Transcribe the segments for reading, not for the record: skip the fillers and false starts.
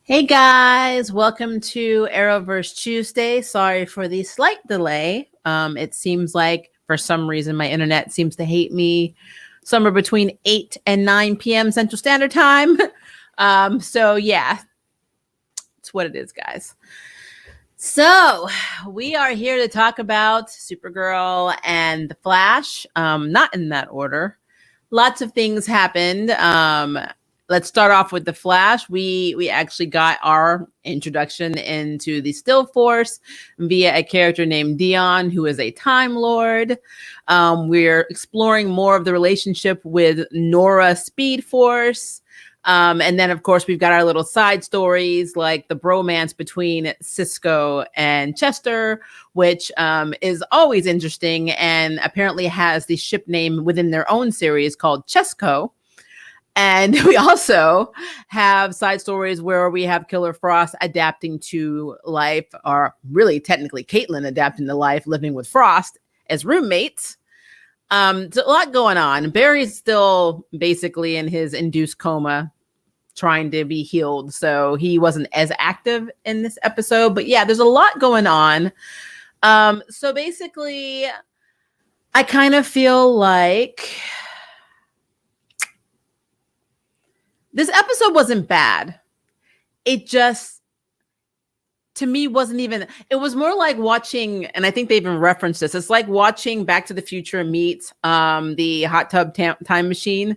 Hey guys, welcome to Arrowverse Tuesday. Sorry for the slight delay. It seems like for some reason my internet seems to hate me somewhere between 8 and 9 p.m. Central Standard Time. So yeah, it's what it is, guys. So we are here to talk about Supergirl and the Flash. Not in that order. Lots of things happened. Let's start off with the Flash. We actually got our introduction into the Still Force via a character named Dion, who is a Time Lord. We're exploring more of the relationship with Nora Speed Force. And then, of course, we've got our little side stories like the bromance between Cisco and Chester, which is always interesting and apparently has the ship name within their own series called Chesco. And we also have side stories where we have Killer Frost adapting to life, or really technically Caitlin adapting to life, living with Frost as roommates. There's a lot going on. Barry's still basically in his induced coma, trying to be healed. So he wasn't as active in this episode. But yeah, there's a lot going on. So basically, I kind of feel like this episode wasn't bad. It just, to me, wasn't even, it was more like watching, and I think they even referenced this, it's like watching Back to the Future meet the Hot Tub Time Machine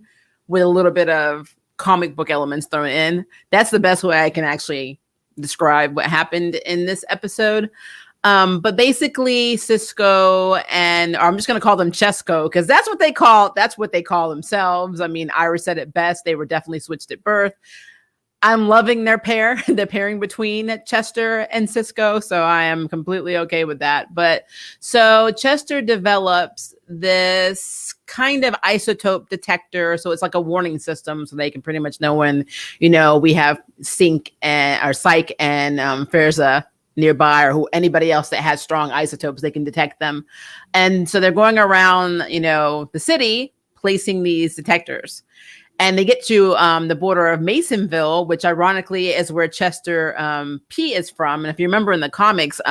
with a little bit of comic book elements thrown in. That's the best way I can actually describe what happened in this episode. But basically Cisco and, or I'm just going to call them Chesco, because that's what they call themselves. I mean, Iris said it best. They were definitely switched at birth. I'm loving their pair, the pairing between Chester and Cisco. So I am completely okay with that. But so Chester develops this kind of isotope detector. So it's like a warning system. So they can pretty much know when, we have Psyche and Fairzа nearby, or anybody else that has strong isotopes, they can detect them. And so they're going around, the city placing these detectors. And they get to the border of Masonville, which ironically is where Chester P is from. And if you remember in the comics,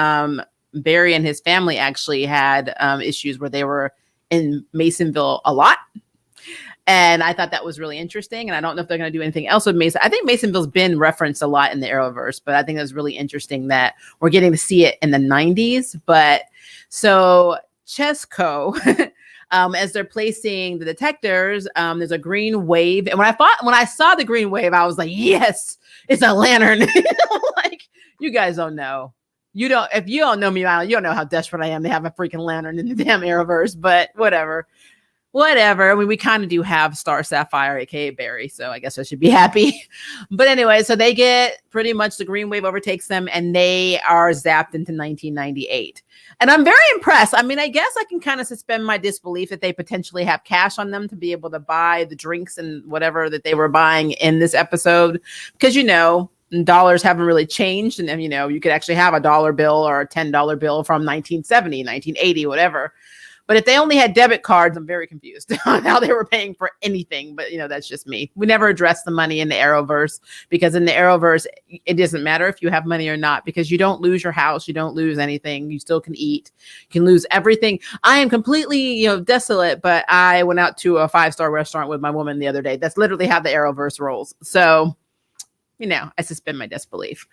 Barry and his family actually had issues where they were in Masonville a lot. And I thought that was really interesting. And I don't know if they're going to do anything else with Mason. I think Masonville's been referenced a lot in the Arrowverse, but I think it's really interesting that we're getting to see it in the 90s. But so Chesco, as they're placing the detectors, there's a green wave. And when I saw the green wave, I was like, yes, it's a lantern. Like, you guys don't know. If you don't know me, you don't know how desperate I am to have a freaking lantern in the damn Arrowverse, but whatever. I mean, we kind of do have Star Sapphire, aka Barry, so I guess I should be happy. But anyway, so they get pretty much the green wave overtakes them, and they are zapped into 1998. And I'm very impressed. I mean, I guess I can kind of suspend my disbelief that they potentially have cash on them to be able to buy the drinks and whatever that they were buying in this episode, because dollars haven't really changed, and then you could actually have a dollar bill or a $10 bill from 1970, 1980, whatever. But if they only had debit cards, I'm very confused on how they were paying for anything. But, that's just me. We never address the money in the Arrowverse, because in the Arrowverse, it doesn't matter if you have money or not, because you don't lose your house. You don't lose anything. You still can eat. You can lose everything. I am completely, desolate, but I went out to a 5-star restaurant with my woman the other day. That's literally how the Arrowverse rolls. So, I suspend my disbelief.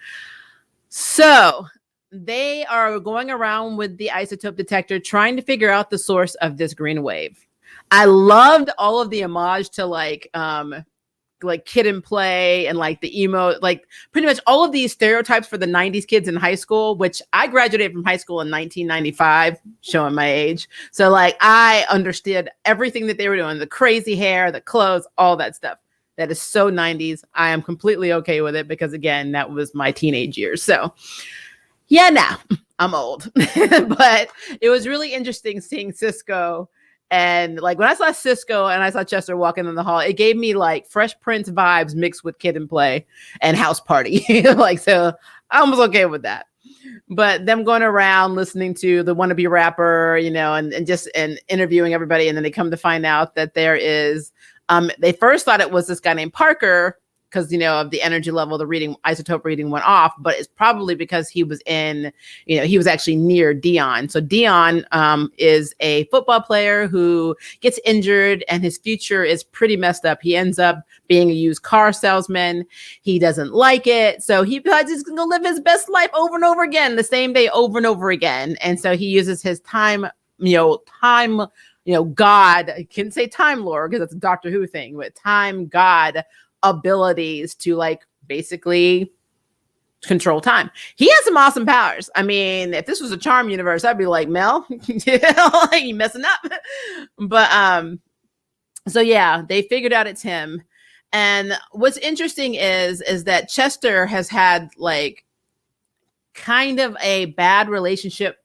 So they are going around with the isotope detector trying to figure out the source of this green wave. I loved all of the homage to like Kid and Play and like the emo, like pretty much all of these stereotypes for the 90s kids in high school, which I graduated from high school in 1995, showing my age. So like I understood everything that they were doing, the crazy hair, the clothes, all that stuff. That is so 90s. I am completely okay with it because, again, that was my teenage years. So yeah, now I'm old, but it was really interesting seeing Cisco. And like when I saw Cisco and I saw Chester walking in the hall, it gave me like Fresh Prince vibes mixed with Kid and Play and House Party. So I was okay with that. But them going around listening to the wannabe rapper, and interviewing everybody. And then they come to find out that there is, they first thought it was this guy named Parker because, of the energy level, the isotope reading went off, but it's probably because he was he was actually near Dion. So Dion is a football player who gets injured and his future is pretty messed up. He ends up being a used car salesman. He doesn't like it. So he decides he's going to live his best life over and over again, the same day over and over again. And so he uses his time God, I can't say Time Lord because that's a Doctor Who thing, but time God abilities to basically control time. He has some awesome powers. I mean, if this was a Charm universe, I'd be like, Mel, you messing up. But so yeah, they figured out it's him. And what's interesting is that Chester has had kind of a bad relationship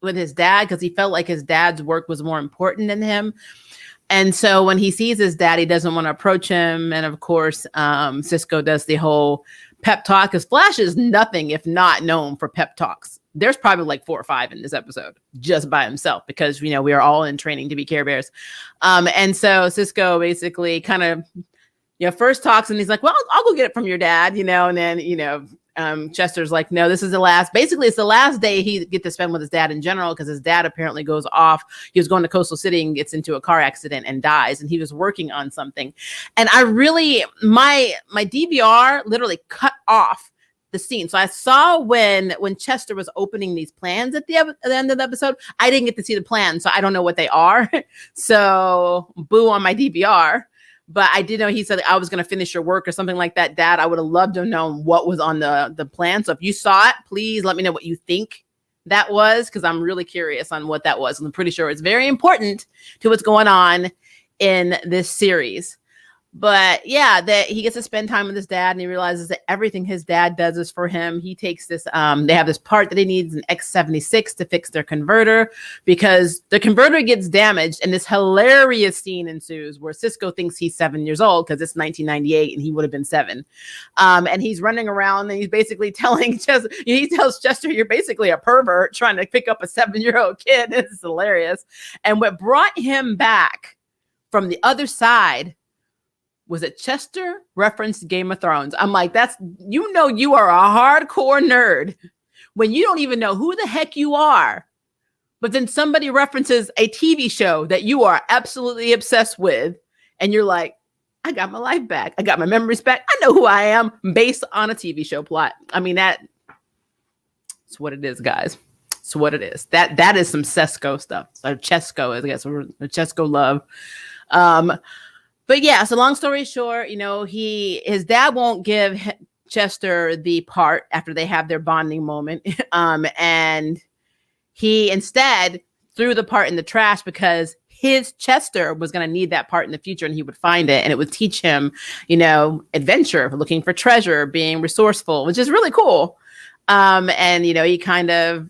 with his dad because he felt like his dad's work was more important than him. And so when he sees his dad, he doesn't want to approach him. And of course, Cisco does the whole pep talk because Flash is nothing if not known for pep talks. There's probably 4 or 5 in this episode just by himself because, we are all in training to be Care Bears. And so Cisco basically kind of, first talks and he's like, well, I'll go get it from your dad, and then, Chester's like, no, this is it's the last day he get to spend with his dad in general because his dad apparently goes off. He was going to Coastal City and gets into a car accident and dies, and he was working on something. And I really, my DVR literally cut off the scene. So I saw when Chester was opening these plans at the end of the episode, I didn't get to see the plans, so I don't know what they are. So boo on my DVR. But I did know he said I was going to finish your work or something like that. Dad, I would have loved to have known what was on the plan. So if you saw it, please let me know what you think that was, because I'm really curious on what that was. And I'm pretty sure it's very important to what's going on in this series. But yeah, that he gets to spend time with his dad and he realizes that everything his dad does is for him. He takes this, they have this part that he needs an X76 to fix their converter because the converter gets damaged. And this hilarious scene ensues where Cisco thinks he's 7 years old because it's 1998 and he would have been 7. And he's running around and he's basically telling Chester, he tells Chester, you're basically a pervert trying to pick up a 7-year-old kid. It's hilarious. And what brought him back from the other side was that Chester referenced Game of Thrones. I'm like, you are a hardcore nerd when you don't even know who the heck you are. But then somebody references a TV show that you are absolutely obsessed with. And you're like, I got my life back. I got my memories back. I know who I am based on a TV show plot. I mean, that's what it is, guys. It's what it is. That is some Cesco stuff. So Chesco, I guess, or Chesco love. But yeah, so long story short, his dad won't give Chester the part after they have their bonding moment. And he instead threw the part in the trash because his Chester was going to need that part in the future and he would find it and it would teach him, adventure, looking for treasure, being resourceful, which is really cool. And, he kind of,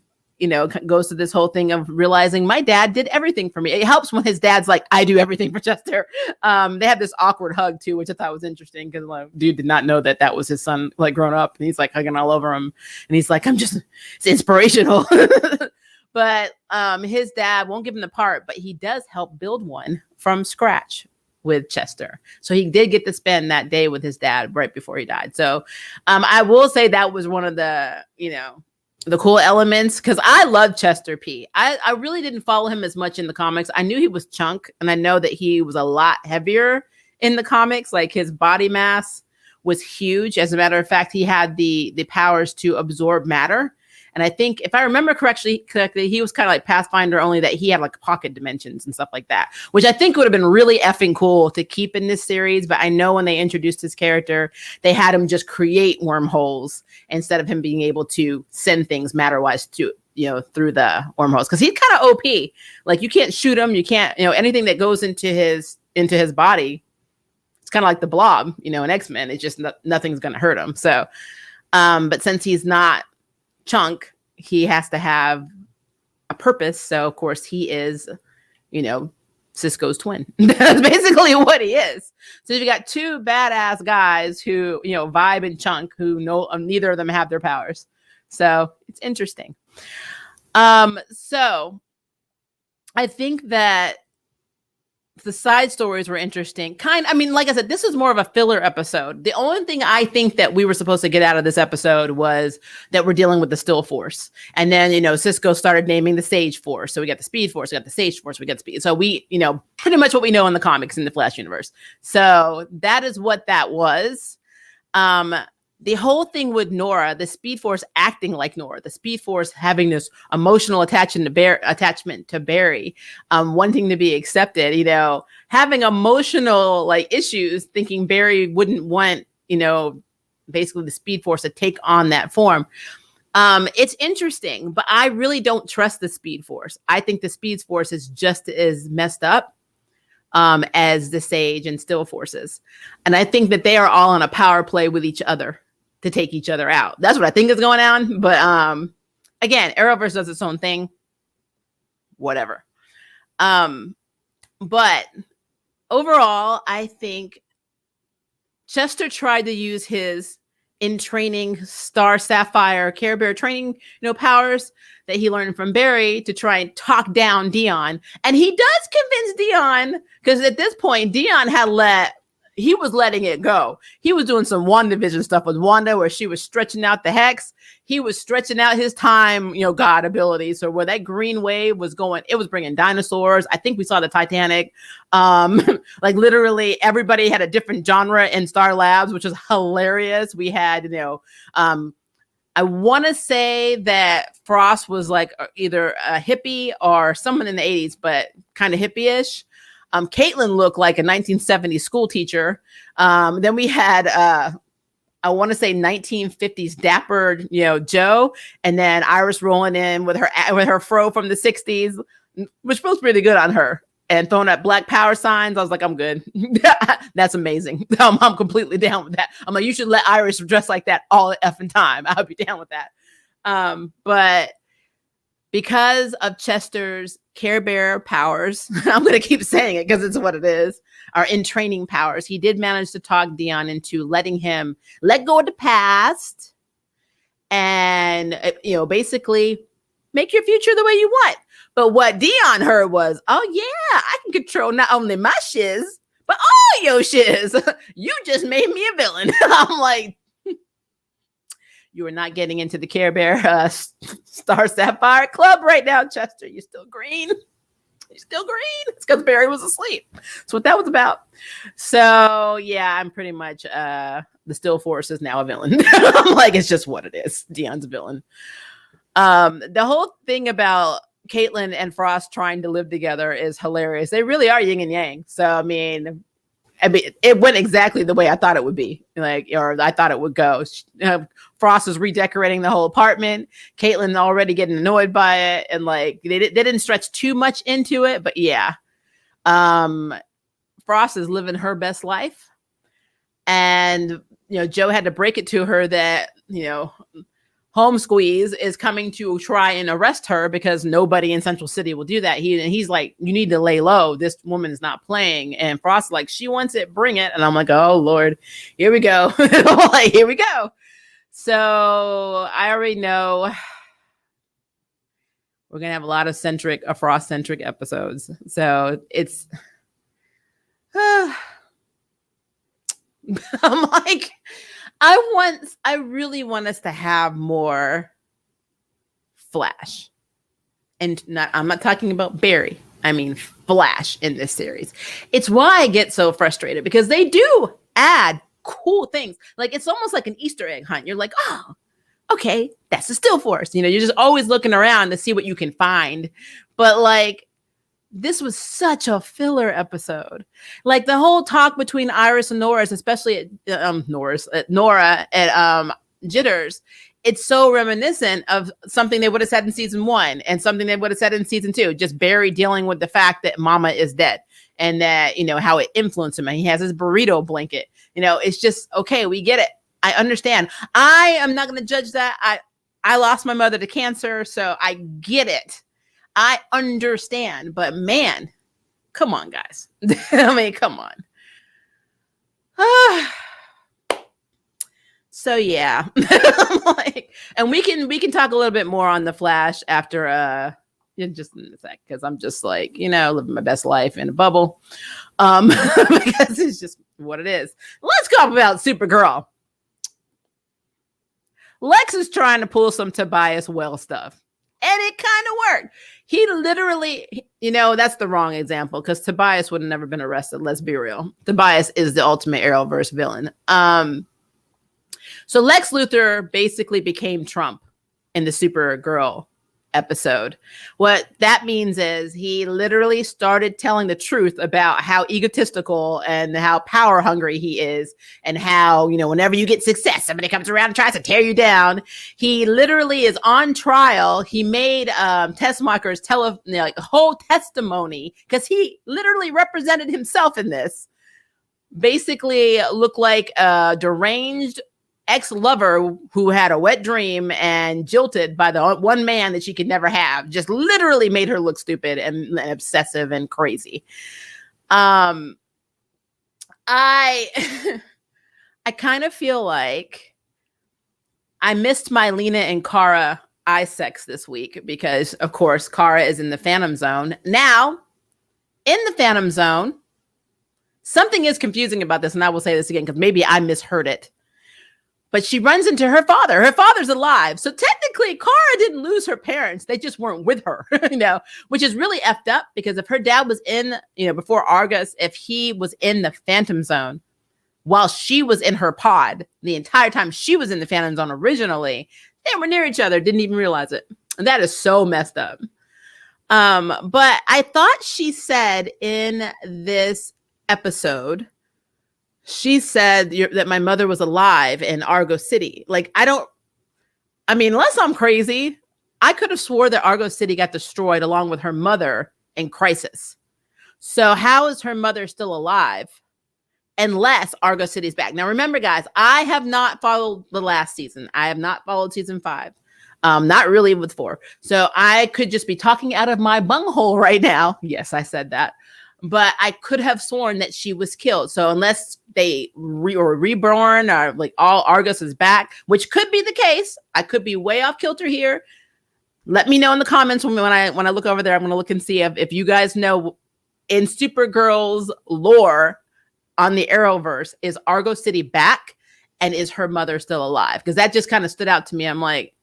goes to this whole thing of realizing my dad did everything for me. It helps when his dad's like, I do everything for Chester. They have this awkward hug too, which I thought was interesting because dude did not know that was his son, grown up, and he's hugging all over him. And he's like, it's inspirational. But his dad won't give him the part, but he does help build one from scratch with Chester. So he did get to spend that day with his dad right before he died. So I will say that was one of the, the cool elements, because I love Chester P. I really didn't follow him as much in the comics. I knew he was chunk, and I know that he was a lot heavier in the comics. His body mass was huge. As a matter of fact, he had the powers to absorb matter. And I think, if I remember correctly, he was kind of like Pathfinder, only that he had pocket dimensions and stuff like that, which I think would have been really effing cool to keep in this series. But I know when they introduced his character, they had him just create wormholes instead of him being able to send things matter-wise to, through the wormholes. Because he's kind of OP. You can't shoot him. You can't, anything that goes into his body. It's kind of like the Blob, in X-Men. It's just nothing's going to hurt him. So, but since he's not chunk, he has to have a purpose. So of course he is, Cisco's twin. That's basically what he is. So you got two badass guys who, Vibe and Chunk, who neither of them have their powers. So it's interesting. So I think that the side stories were interesting. I mean, like I said, this is more of a filler episode. The only thing I think that we were supposed to get out of this episode was that we're dealing with the Still Force. And then, Cisco started naming the Sage Force. So we got the Speed Force, we got the Sage Force, we got Speed. So we, pretty much what we know in the comics in the Flash universe. So that is what that was. The whole thing with Nora, the Speed Force acting like Nora, the Speed Force having this emotional attachment to Barry, wanting to be accepted, having emotional issues, thinking Barry wouldn't want, basically the Speed Force to take on that form. It's interesting, but I really don't trust the Speed Force. I think the Speed Force is just as messed up as the Sage and Still Forces. And I think that they are all on a power play with each other to take each other out. That's what I think is going on. But again, Arrowverse does its own thing. Whatever. But overall, I think Chester tried to use his in training Star Sapphire Care Bear training, powers that he learned from Barry to try and talk down Dion. And he does convince Dion, because at this point, Dion he was letting it go. He was doing some WandaVision stuff with Wanda where she was stretching out the hex. He was stretching out his time, God ability. So where that green wave was going, it was bringing dinosaurs. I think we saw the Titanic. Literally everybody had a different genre in Star Labs, which was hilarious. We had, I want to say that Frost was either a hippie or someone in the 80s, but kind of hippie-ish. Caitlin looked like a 1970s school teacher. Then we had, I want to say 1950s dapper, Joe, and then Iris rolling in with her fro from the 60s, which feels pretty good on her, and throwing up Black Power signs. I was like, I'm good. That's amazing. I'm completely down with that. I'm like, you should let Iris dress like that all the effing time. I'll be down with that. But because of Chester's Care Bear powers, I'm going to keep saying it because it's what it is, our in training powers, he did manage to talk Dion into letting him let go of the past and, basically make your future the way you want. But what Dion heard was, oh yeah, I can control not only my shiz, but all your shiz. You just made me a villain. I'm like, you are not getting into the Care Bear Star Sapphire Club right now, Chester. You're still green. You're still green. It's because Barry was asleep. That's what that was about. So, yeah, I'm pretty much the Still Force is now a villain. I'm like, it's just what it is. Dion's a villain. The whole thing about Caitlin and Frost trying to live together is hilarious. They really are yin and yang. So, I mean, it went exactly the way I thought it would be, or I thought it would go. Frost was redecorating the whole apartment. Caitlin already getting annoyed by it, and they didn't stretch too much into it, but yeah, Frost is living her best life, and Joe had to break it to her that Home Squeeze is coming to try and arrest her because nobody in Central City will do that. He's like, you need to lay low. This woman is not playing. And Frost's like, she wants it, bring it. And I'm like, oh Lord, here we go. Here we go. So I already know we're gonna have a lot of Frost centric episodes. So it's I'm like, I really want us to have more Flash. And I'm not talking about Barry. I mean Flash in this series. It's why I get so frustrated, because they do add cool things. It's almost like an Easter egg hunt. You're like, oh, okay, that's the Still Force. You're just always looking around to see what you can find. But this was such a filler episode. The whole talk between Iris and Norris, especially at Nora at Jitters, it's so reminiscent of something they would have said in season 1 and something they would have said in season 2. Just Barry dealing with the fact that Mama is dead and that, how it influenced him. And he has his burrito blanket. It's just, okay, we get it. I understand. I am not going to judge that. I lost my mother to cancer, so I get it. I understand, but man, come on, guys. I mean, come on. So yeah, and we can talk a little bit more on the Flash after just in a sec, because I'm just like, living my best life in a bubble. Because it's just what it is. Let's talk about Supergirl. Lex is trying to pull some Tobias Well stuff, and it kind of worked. He literally, that's the wrong example, because Tobias would have never been arrested. Let's be real. Tobias is the ultimate Arrowverse villain. So Lex Luthor basically became Trump in the Supergirl episode. What that means is he literally started telling the truth about how egotistical and how power hungry he is, and how, whenever you get success, somebody comes around and tries to tear you down. He literally is on trial. He made Tessmacher's tell a whole testimony, because he literally represented himself in this. Basically looked like a deranged ex-lover who had a wet dream and jilted by the one man that she could never have. Just literally made her look stupid and obsessive and crazy. I I kind of feel like I missed my Lena and Cara eye sex this week, because of course Cara is in the Phantom Zone. Now, in the Phantom Zone, something is confusing about this, and I will say this again because maybe I misheard it. But she runs into her father. Her father's alive. So technically, Cara didn't lose her parents. They just weren't with her, which is really effed up, because if her dad was in, before Argus, if he was in the Phantom Zone while she was in her pod, the entire time she was in the Phantom Zone originally, they were near each other, didn't even realize it. And that is so messed up. But I thought she said in this episode, she said that my mother was alive in Argo City. Unless I'm crazy, I could have swore that Argo City got destroyed along with her mother in Crisis. So how is her mother still alive unless Argo City's back? Now, remember, guys, I have not followed the last season. I have not followed season 5. Not really with 4. So I could just be talking out of my bunghole right now. Yes, I said that. But I could have sworn that she was killed. So unless they reborn, or all Argus is back, which could be the case, I could be way off kilter here. Let me know in the comments when I look over there. I'm going to look and see if you guys know, in Supergirl's lore on the Arrowverse, is Argo City back, and is her mother still alive? Because that just kind of stood out to me. I'm like,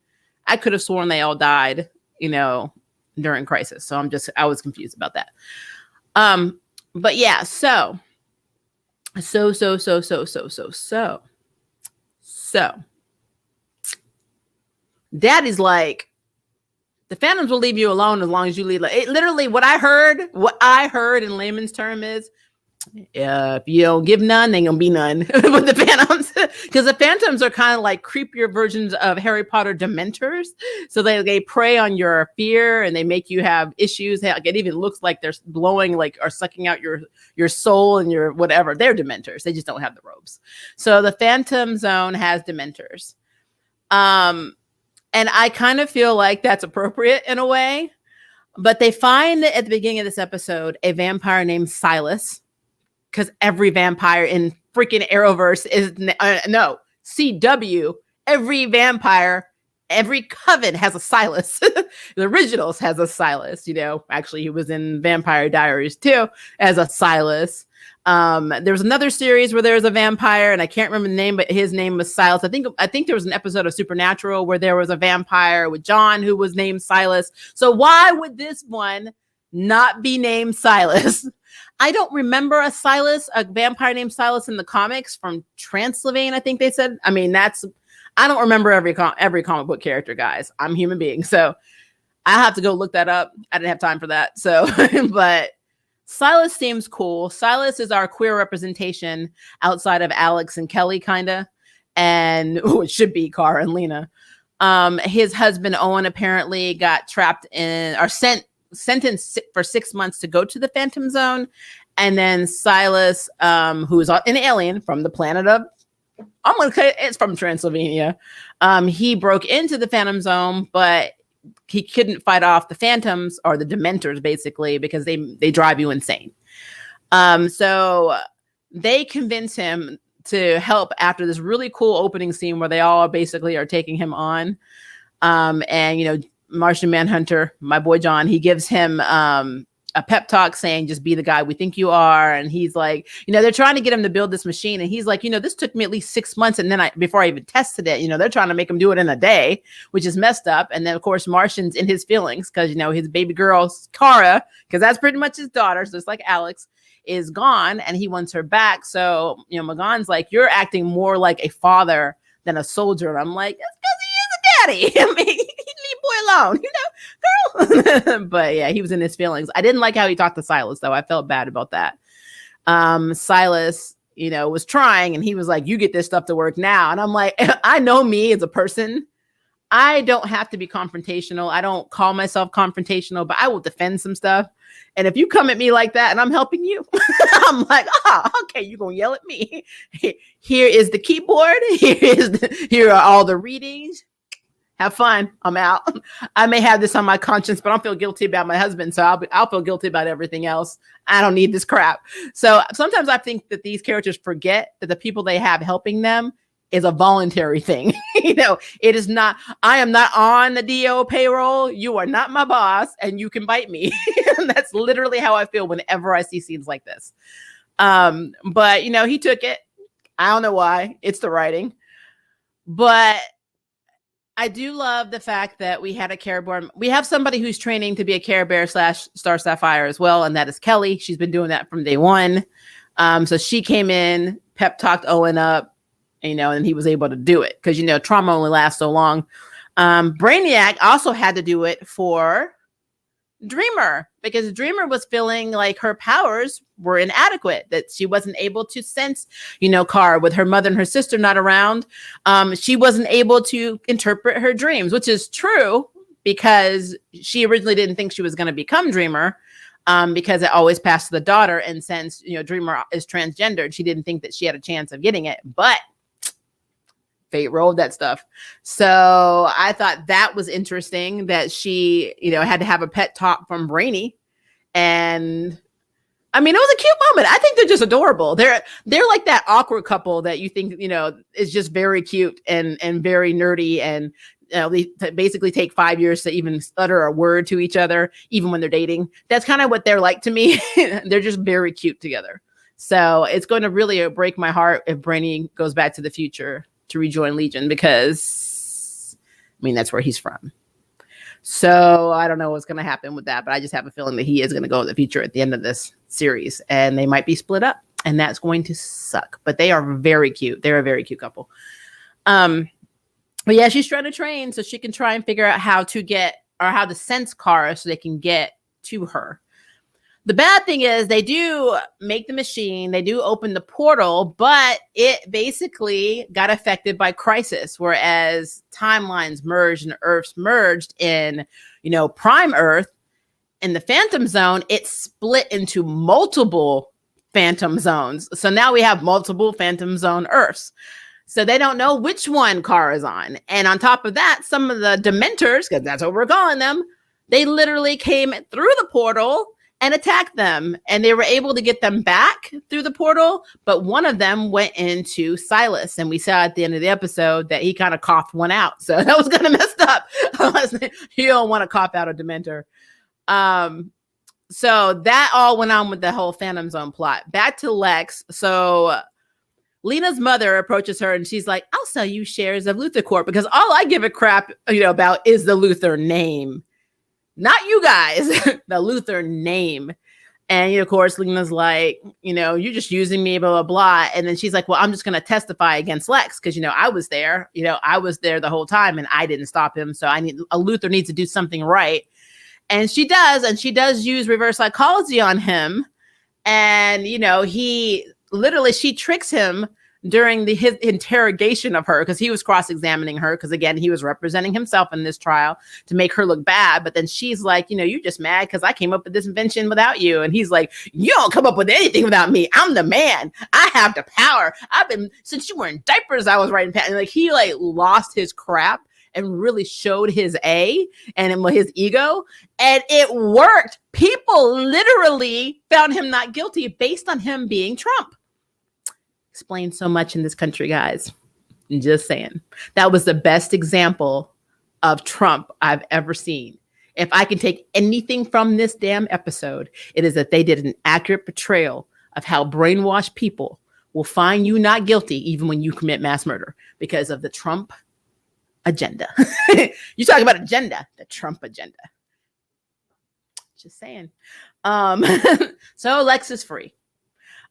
I could have sworn they all died, during Crisis. So I was confused about that. But yeah, so Daddy's like, the Phantoms will leave you alone as long as you leave. Literally what I heard in layman's term is, if you don't give none, they ain't gonna be none with the Phantoms. Because the Phantoms are kind of like creepier versions of Harry Potter Dementors. So they prey on your fear, and they make you have issues. It even looks like they're blowing, or sucking out your soul and your whatever. They're Dementors. They just don't have the robes. So the Phantom Zone has Dementors. And I kind of feel like that's appropriate in a way. But they find at the beginning of this episode a vampire named Silas. Because every vampire in freaking Arrowverse is CW. Every vampire, every coven has a Silas. The originals has a Silas. Actually, he was in Vampire Diaries too as a Silas. There was another series where there was a vampire, and I can't remember the name, but his name was Silas. I think there was an episode of Supernatural where there was a vampire with John who was named Silas. So why would this one not be named Silas? I don't remember a vampire named Silas in the comics from Transylvania, I think they said. I don't remember every comic book character, guys. I'm a human being, so I have to go look that up. I didn't have time for that. So, but Silas seems cool. Silas is our queer representation outside of Alex and Kelly, kind of. And it should be Cara and Lena. His husband, Owen, apparently got trapped in, or sentenced for 6 months to go to the Phantom Zone. And then Silas, who is an alien from the planet of, I'm going to say it's from Transylvania. He broke into the Phantom Zone, but he couldn't fight off the Phantoms, or the Dementors, basically, because they drive you insane. So they convince him to help after this really cool opening scene where they all basically are taking him on. And, Martian Manhunter, my boy John, he gives him a pep talk saying, just be the guy we think you are. And he's like, they're trying to get him to build this machine. And he's like, this took me at least 6 months. And then before I even tested it, they're trying to make him do it in a day, which is messed up. And then of course, Martian's in his feelings because, his baby girl, Cara, because that's pretty much his daughter. So it's like Alex is gone and he wants her back. So, Magon's like, you're acting more like a father than a soldier. And I'm like, that's because he is a daddy. I mean, leave boy alone, girl. But yeah, he was in his feelings. I didn't like how he talked to Silas, though. I felt bad about that. Silas, was trying and he was like, you get this stuff to work now. And I'm like, I know me as a person. I don't have to be confrontational. I don't call myself confrontational, but I will defend some stuff. And if you come at me like that and I'm helping you, I'm like, okay, you're going to yell at me. Here is the keyboard. Here are all the readings. Have fun. I'm out. I may have this on my conscience, but I don't feel guilty about my husband. So I'll feel guilty about everything else. I don't need this crap. So sometimes I think that these characters forget that the people they have helping them is a voluntary thing. It is not, I am not on the DO payroll. You are not my boss and you can bite me. And that's literally how I feel whenever I see scenes like this. But he took it. I don't know why. It's the writing. But I do love the fact that we had a Care Bear. We have somebody who's training to be a Care Bear / Star Sapphire as well. And that is Kelly. She's been doing that from day one. So she came in, pep talked Owen up, and he was able to do it because, trauma only lasts so long. Brainiac also had to do it for Dreamer because Dreamer was feeling like her powers were inadequate, that she wasn't able to sense, Cara with her mother and her sister not around. She wasn't able to interpret her dreams, which is true because she originally didn't think she was going to become Dreamer. Because it always passed to the daughter. And since, Dreamer is transgendered, she didn't think that she had a chance of getting it. But fate rolled that stuff. So I thought that was interesting that she, had to have a pet talk from Brainy. And I mean, it was a cute moment. I think they're just adorable. They're like that awkward couple that you think, is just very cute and very nerdy. And they basically take 5 years to even utter a word to each other, even when they're dating. That's kind of what they're like to me. They're just very cute together. So it's going to really break my heart if Brainy goes back to the future to rejoin Legion because, that's where he's from. So I don't know what's going to happen with that, but I just have a feeling that he is going to go in the future at the end of this series and they might be split up and that's going to suck. But they are very cute. They're a very cute couple. But yeah, she's trying to train so she can try and figure out how to sense Cara so they can get to her. The bad thing is they do make the machine, they do open the portal, but it basically got affected by Crisis, whereas timelines merged and Earths merged in, Prime Earth. In the Phantom Zone, it split into multiple Phantom Zones. So now we have multiple Phantom Zone Earths. So they don't know which one Cara's on. And on top of that, some of the Dementors, because that's what we're calling them, they literally came through the portal and attacked them. And they were able to get them back through the portal. But one of them went into Silas. And we saw at the end of the episode that he kind of coughed one out. So that was kind of messed up. You don't want to cough out a Dementor. So that all went on with the whole Phantom Zone plot. Back to Lex. So Lena's mother approaches her and she's like, I'll sell you shares of Luthor Corp because all I give a crap, about is the Luthor name. Not you guys, the Luthor name. And of course, Lena's like, you're just using me, blah, blah, blah. And then she's like, well, I'm just going to testify against Lex because, I was there. I was there the whole time and I didn't stop him. So Luthor needs to do something right. And she does. And she does use reverse psychology on him. And, she tricks him during his interrogation of her because he was cross-examining her because, again, he was representing himself in this trial to make her look bad. But then she's like, you're just mad because I came up with this invention without you. And he's like, you don't come up with anything without me. I'm the man. I have the power. Since you were in diapers, I was writing patent. Like he lost his crap and really showed his and his ego. And it worked. People literally found him not guilty based on him being Trump. Explains so much in this country, guys. I'm just saying. That was the best example of Trump I've ever seen. If I can take anything from this damn episode, it is that they did an accurate portrayal of how brainwashed people will find you not guilty even when you commit mass murder because of the Trump agenda. You talk about agenda, the Trump agenda. Just saying. So Lex is free.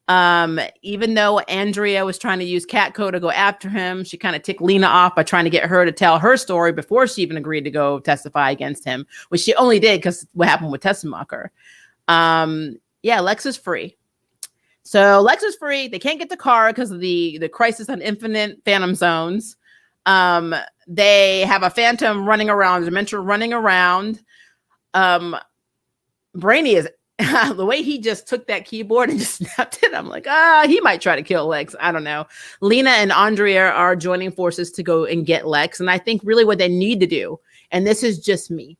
Even though Andrea was trying to use Catco to go after him, she kind of ticked Lena off by trying to get her to tell her story before she even agreed to go testify against him, which she only did because what happened with Tessemacher. Yeah, Lex is free. So Lex is free. They can't get to Cara because of the crisis on infinite phantom zones. They have a phantom running around, Dementor running around. Brainy is the way he just took that keyboard and just snapped it. I'm like, he might try to kill Lex. I don't know. Lena and Andrea are joining forces to go and get Lex. And I think really what they need to do, and this is just me,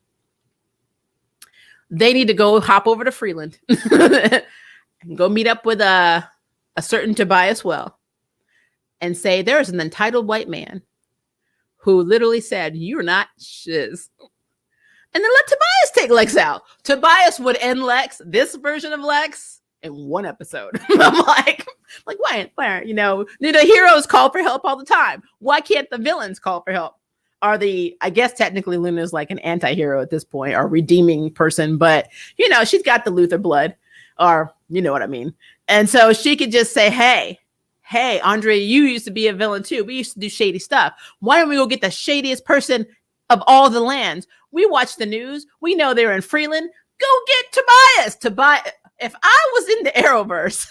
they need to go hop over to Freeland and go meet up with a certain Tobias Well and say, there's an entitled white man who literally said, you're not shiz. And then let Tobias take Lex out. Tobias would end Lex, this version of Lex, in one episode. I'm like, why, the heroes call for help all the time. Why can't the villains call for help? I guess technically Luna's like an anti-hero at this point, or redeeming person, but she's got the Luther blood, or you know what I mean. And so she could just say, hey, Andrea, you used to be a villain too. We used to do shady stuff. Why don't we go get the shadiest person of all the lands? We watch the news. We know they're in Freeland. Go get Tobias. If I was in the Arrowverse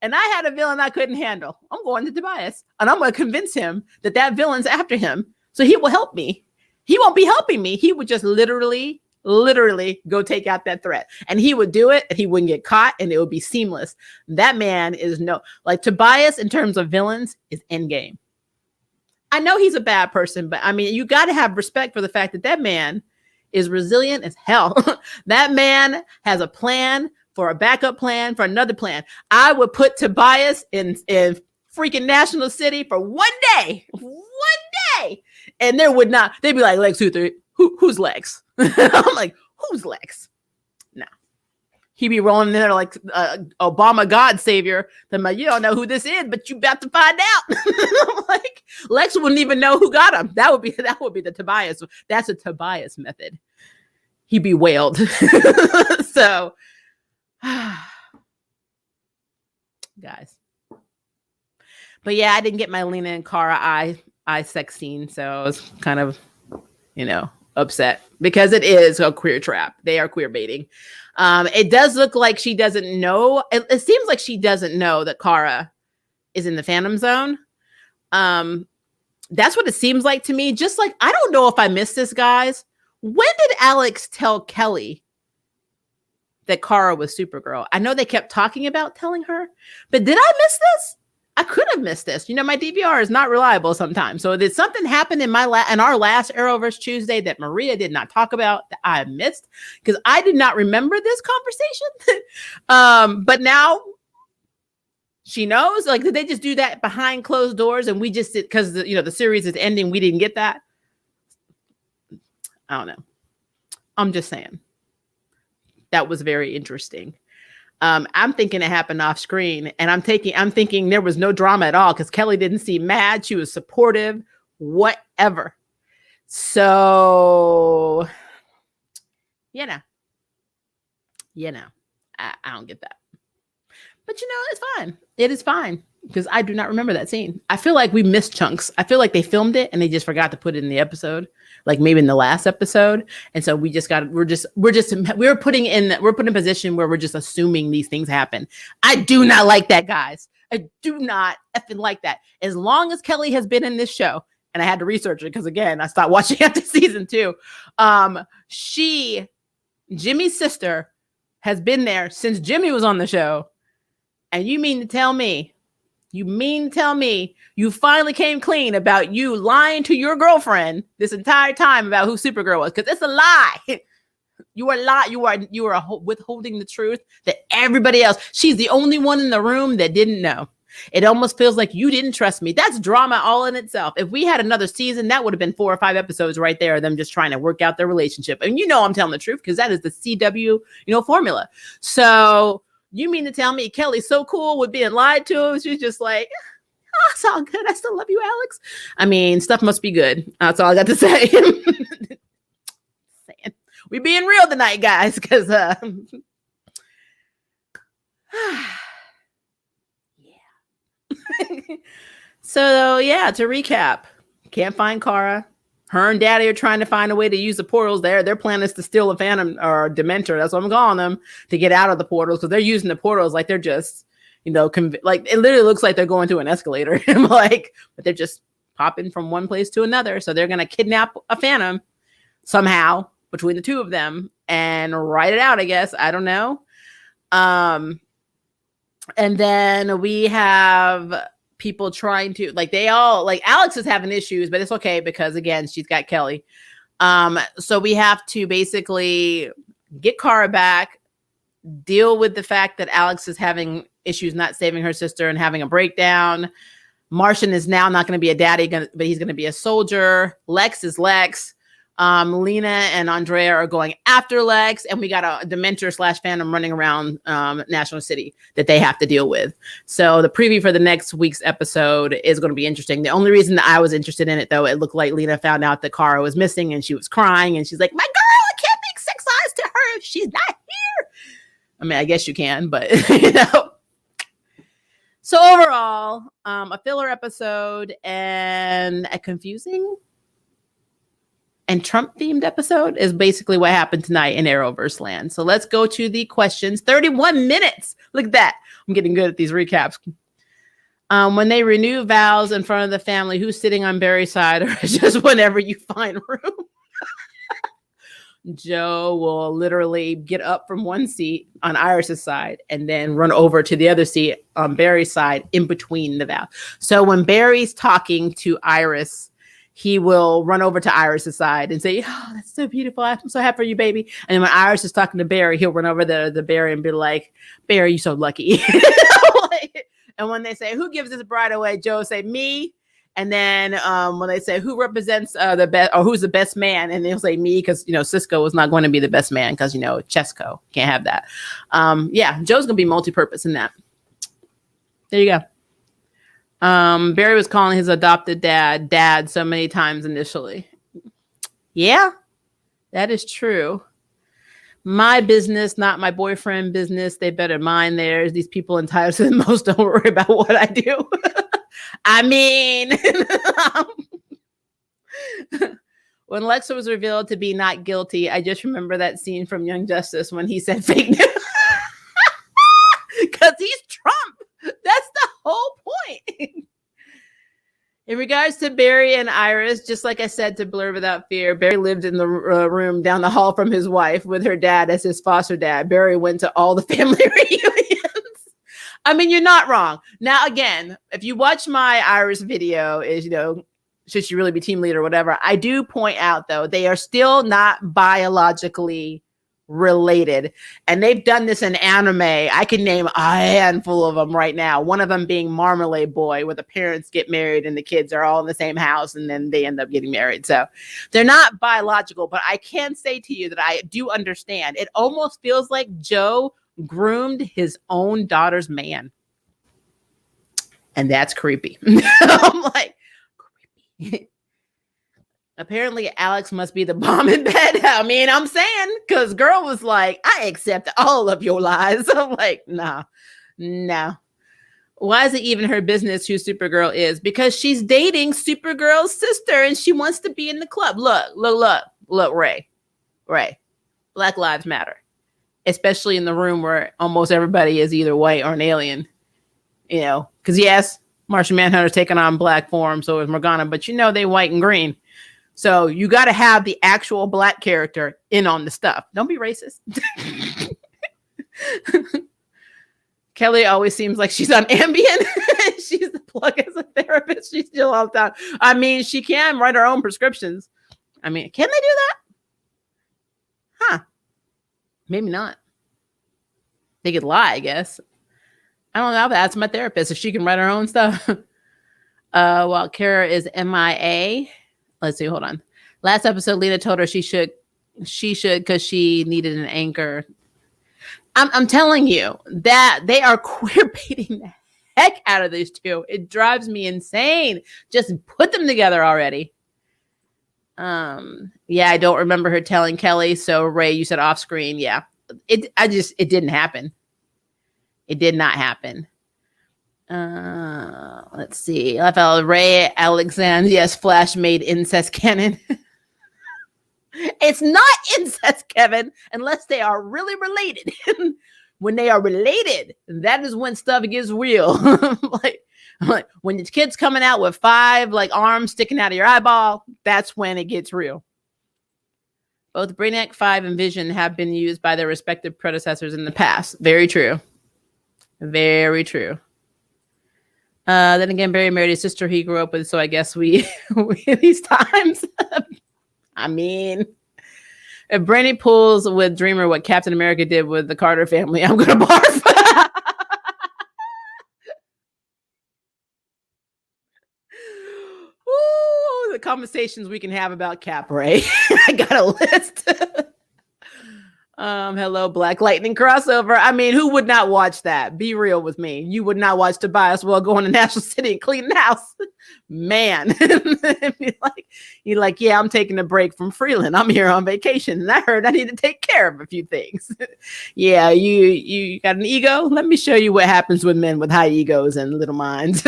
and I had a villain I couldn't handle, I'm going to Tobias and I'm going to convince him that villain's after him. So he will help me. He won't be helping me. He would just literally go take out that threat, and he would do it and he wouldn't get caught and it would be seamless. That man is Tobias in terms of villains is endgame. I know he's a bad person, but I mean, you got to have respect for the fact that man is resilient as hell. That man has a plan for a backup plan for another plan. I would put Tobias in freaking National City for one day, and they'd be like, Lex Luthor, who's Lex? I'm like, who's Lex? No. He'd be rolling in there like Obama God savior. Then like, you don't know who this is, but you about to find out. Like, Lex wouldn't even know who got him. That would be the Tobias. That's a Tobias method. He bewailed. So, guys. But yeah, I didn't get my Lena and Cara eye sex scene, so I was kind of, upset because it is a queer trap. They are queer baiting. It does look like she doesn't know. It seems like she doesn't know that Cara is in the Phantom Zone. That's what it seems like to me. Just like, I don't know if I missed this, guys. When did Alex tell Kelly that Cara was Supergirl? I know they kept talking about telling her, but did I miss this? I could have missed this. My DVR is not reliable sometimes. So did something happen in our last Arrowverse Tuesday that Maria did not talk about that I missed? Because I did not remember this conversation. But now she knows. Like, did they just do that behind closed doors and we just did because the series is ending? We didn't get that. I don't know. I'm just saying. That was very interesting. I'm thinking it happened off screen, and I'm thinking there was no drama at all because Kelly didn't seem mad. She was supportive, whatever. So, I don't get that. But it's fine. It is fine because I do not remember that scene. I feel like we missed chunks. I feel like they filmed it and they just forgot to put it in the episode, like maybe in the last episode. And so we're put in a position where we're just assuming these things happen. I do not like that, guys. I do not effing like that. As long as Kelly has been in this show, and I had to research it because again, I stopped watching after season 2. Jimmy's sister has been there since Jimmy was on the show. And you mean to tell me you finally came clean about you lying to your girlfriend this entire time about who Supergirl was? Because it's a lie. You are withholding the truth that everybody else. She's the only one in the room that didn't know. It almost feels like you didn't trust me. That's drama all in itself. If we had another season, that would have been 4 or 5 episodes right there, them just trying to work out their relationship. And I'm telling the truth because that is the CW, formula. So you mean to tell me Kelly's so cool with being lied to? She's just like, oh, it's all good. I still love you, Alex. I mean, stuff must be good. That's all I got to say. We being real tonight, guys, because yeah. So yeah, to recap, can't find Cara. Her and Daddy are trying to find a way to use the portals there. Their plan is to steal a Phantom or a Dementor. That's what I'm calling them, to get out of the portals, because they're using the portals like they're just, like it literally looks like they're going to an escalator. But they're just popping from one place to another. So they're gonna kidnap a Phantom somehow between the two of them and write it out, I guess. I don't know. And then we have people trying to, Alex is having issues, but it's okay because, again, she's got Kelly. So we have to basically get Cara back, deal with the fact that Alex is having issues not saving her sister and having a breakdown. Martian is now not going to be a daddy, but he's going to be a soldier. Lex is Lex. Lena and Andrea are going after Lex, and we got a Dementor / Phantom running around National City that they have to deal with. So the preview for the next week's episode is going to be interesting. The only reason that I was interested in it, though, it looked like Lena found out that Cara was missing, and she was crying, and she's like, "My girl, I can't make sex eyes to her if she's not here." I mean, I guess you can, but So overall, a filler episode and a confusing and Trump-themed episode is basically what happened tonight in Arrowverse land. So let's go to the questions. 31 minutes. Look at that. I'm getting good at these recaps. When they renew vows in front of the family, who's sitting on Barry's side, or just whenever you find room? Joe will literally get up from one seat on Iris's side and then run over to the other seat on Barry's side in between the vows. So when Barry's talking to Iris, he will run over to Iris's side and say, "Oh, that's so beautiful. I'm so happy for you, baby." And then when Iris is talking to Barry, he'll run over to the Barry and be like, "Barry, you're so lucky." And when they say, "Who gives this bride away?" Joe will say, "Me." And then when they say, "Who represents the best, or who's the best man?" And they'll say, "Me," because, Cisco was not going to be the best man because, Chesco can't have that. Yeah, Joe's going to be multi-purpose in that. There you go. Barry was calling his adopted dad so many times initially. Yeah, that is true. My business, not my boyfriend business. They better mind theirs. These people entitled to the most. Don't worry about what I do. I mean, when Lex was revealed to be not guilty, I just remember that scene from Young Justice when he said fake news. Because he's Trump. That's the whole point. In regards to Barry and Iris, just like I said to Blur Without Fear, Barry lived in the room down the hall from his wife with her dad as his foster dad. Barry went to all the family reunions. I mean, you're not wrong. Now, again, if you watch my Iris video, should she really be team leader or whatever, I do point out, though, they are still not biologically related. And they've done this in anime. I can name a handful of them right now. One of them being Marmalade Boy, where the parents get married and the kids are all in the same house and then they end up getting married. So they're not biological, but I can say to you that I do understand. It almost feels like Joe groomed his own daughter's man. And that's creepy. I'm like, creepy. Apparently, Alex must be the bomb in bed. I mean, I'm saying, because girl was like, "I accept all of your lies." I'm like, no. Why is it even her business who Supergirl is? Because she's dating Supergirl's sister and she wants to be in the club. Look, Ray. Black Lives Matter. Especially in the room where almost everybody is either white or an alien. Because yes, Martian Manhunter's taking on black form, so is Morgana, but they white and green. So you got to have the actual black character in on the stuff. Don't be racist. Kelly always seems like she's on Ambien. She's the plug as a therapist. She's still all the time. I mean, she can write her own prescriptions. I mean, can they do that? Huh. Maybe not. They could lie, I guess. I don't know. I'll ask my therapist if she can write her own stuff. While Cara is MIA. Let's see. Hold on. Last episode, Lena told her she should because she needed an anchor. I'm telling you that they are queer baiting the heck out of these two. It drives me insane. Just put them together already. Yeah, I don't remember her telling Kelly. So Ray, you said off screen. Yeah, it didn't happen. It did not happen. Let's see. I felt Ray Alexander. Yes, Flash made incest canon. It's not incest, Kevin, unless they are really related. When they are related, that is when stuff gets real. like when your kid's coming out with 5 like arms sticking out of your eyeball, that's when it gets real. Both Brainiac 5 and Vision have been used by their respective predecessors in the past. Very true. Very true. Then again, Barry married his sister he grew up with, so I guess we these times. I mean, if Brainy pulls with Dreamer what Captain America did with the Carter family, I'm gonna barf. Ooh, the conversations we can have about Cap, Ray. I got a list. Hello, Black Lightning crossover. I mean, who would not watch that? Be real with me. You would not watch Tobias while going to National City and clean the house. Man. you're like, yeah, I'm taking a break from Freeland. I'm here on vacation. And I heard I need to take care of a few things. Yeah, you got an ego? Let me show you what happens with men with high egos and little minds.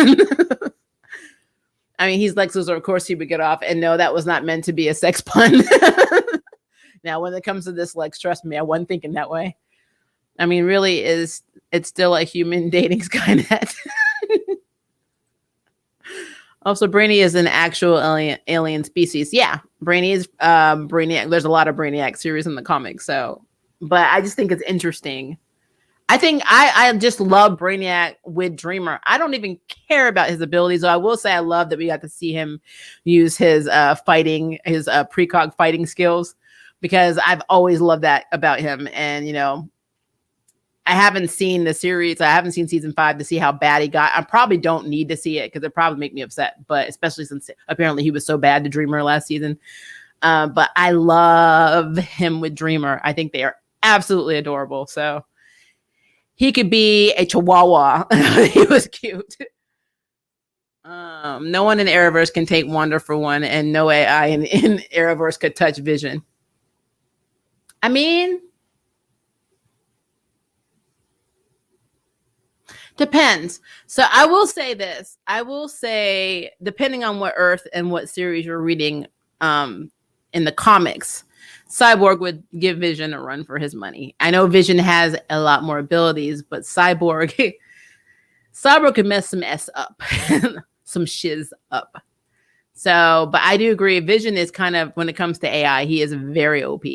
I mean, he's Lex Luthor. Of course he would get off. And no, that was not meant to be a sex pun. Now, when it comes to this, Lex, trust me, I wasn't thinking that way. I mean, really, it's still a human dating Skynet. Also, Brainy is an actual alien species. Yeah, Brainy is Brainiac. There's a lot of Brainiac series in the comics. So, but I just think it's interesting. I think I just love Brainiac with Dreamer. I don't even care about his abilities. So I will say I love that we got to see him use his precog fighting skills. Because I've always loved that about him. And, you know, I haven't seen the series. I haven't seen season 5 to see how bad he got. I probably don't need to see it because it probably make me upset. But especially since apparently he was so bad to Dreamer last season. But I love him with Dreamer. I think they are absolutely adorable. So he could be a chihuahua. He was cute. No one in Arrowverse can take Wanda for one. And no AI in Arrowverse could touch Vision. I mean, depends. So I will say this. I will say, depending on what Earth and what series you're reading in the comics, Cyborg would give Vision a run for his money. I know Vision has a lot more abilities, but Cyborg could mess some S up, some shiz up. So, but I do agree. Vision is kind of, when it comes to AI, he is very OP.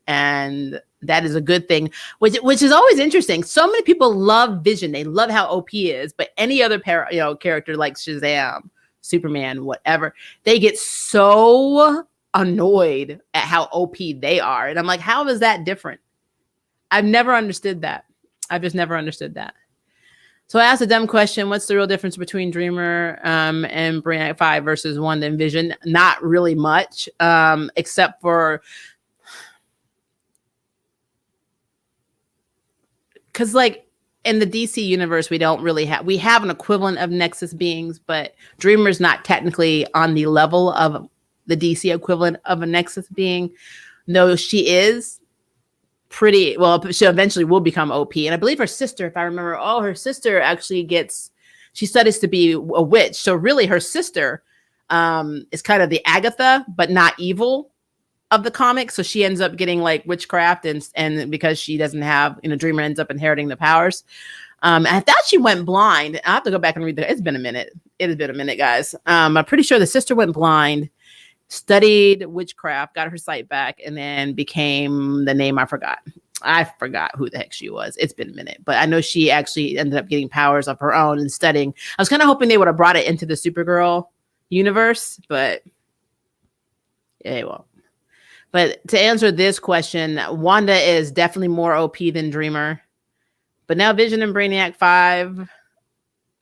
And that is a good thing, which is always interesting. So many people love Vision. They love how OP he is, but any other character like Shazam, Superman, whatever, they get so annoyed at how OP they are. And I'm like, how is that different? I've never understood that. I've just never understood that. So I asked a dumb question. What's the real difference between Dreamer and Brainiac 5 versus Wanda and Vision? Not really much, except for... Because like in the DC universe, we have an equivalent of Nexus beings, but Dreamer's not technically on the level of the DC equivalent of a Nexus being. No, she is pretty, well, she eventually will become OP. And I believe her sister, if I remember, her sister actually she studies to be a witch. So really her sister is kind of the Agatha, but not evil of the comic. So she ends up getting like witchcraft and because she doesn't have, Dreamer ends up inheriting the powers. I thought she went blind. I have to go back and read that. It's been a minute. It has been a minute, guys. I'm pretty sure the sister went blind, studied witchcraft, got her sight back, and then became the name I forgot. I forgot who the heck she was. It's been a minute, but I know she actually ended up getting powers of her own and studying. I was kind of hoping they would have brought it into the Supergirl universe, but they won't. But to answer this question, Wanda is definitely more OP than Dreamer. But now Vision and Brainiac 5,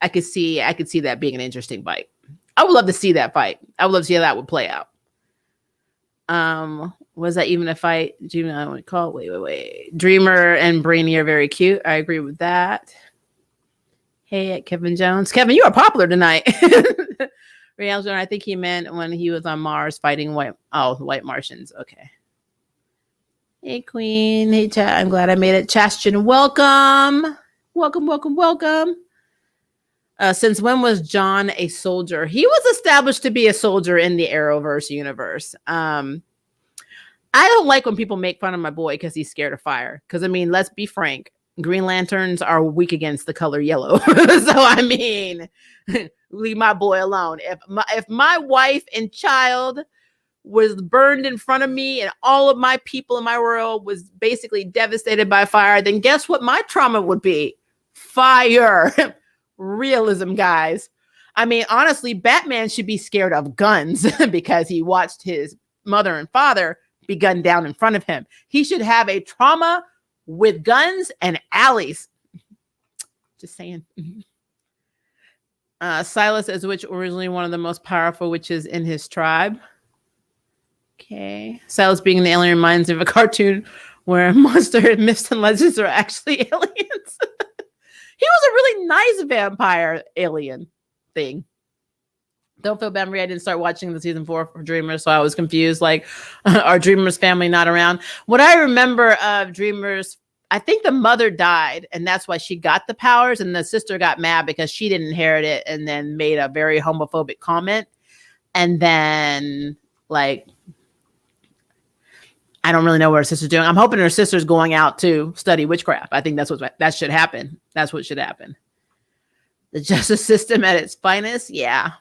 I could see that being an interesting fight. I would love to see that fight. I would love to see how that would play out. Was that even a fight? Dreamer, I want to call it. Wait. Dreamer and Brainy are very cute. I agree with that. Hey, Kevin Jones. Kevin, you are popular tonight. Reality, I think he meant when he was on Mars fighting white Martians. Okay. Hey, Queen. Hey, chat. I'm glad I made it. Chastion, welcome. Welcome. Since when was John a soldier? He was established to be a soldier in the Arrowverse universe. I don't like when people make fun of my boy because he's scared of fire. Because, I mean, let's be frank. Green Lanterns are weak against the color yellow. So, I mean, leave my boy alone. If my wife and child was burned in front of me and all of my people in my world was basically devastated by fire, then guess what my trauma would be? Fire. Realism, guys. I mean, honestly, Batman should be scared of guns because he watched his mother and father be gunned down in front of him. He should have a trauma with guns and alleys. Just saying. Silas is which originally one of the most powerful witches in his tribe. Okay. Silas being the alien reminds me of a cartoon where monster myths and legends are actually aliens. He was a really nice vampire alien thing. Don't feel bad, Marie. I didn't start watching the season 4 for Dreamers, so I was confused. Like, are Dreamers family not around? What I remember of Dreamers, I think the mother died, and that's why she got the powers, and the sister got mad because she didn't inherit it, and then made a very homophobic comment. And then, like, I don't really know what her sister's doing. I'm hoping her sister's going out to study witchcraft. I think that should happen. That's what should happen. The justice system at its finest. Yeah.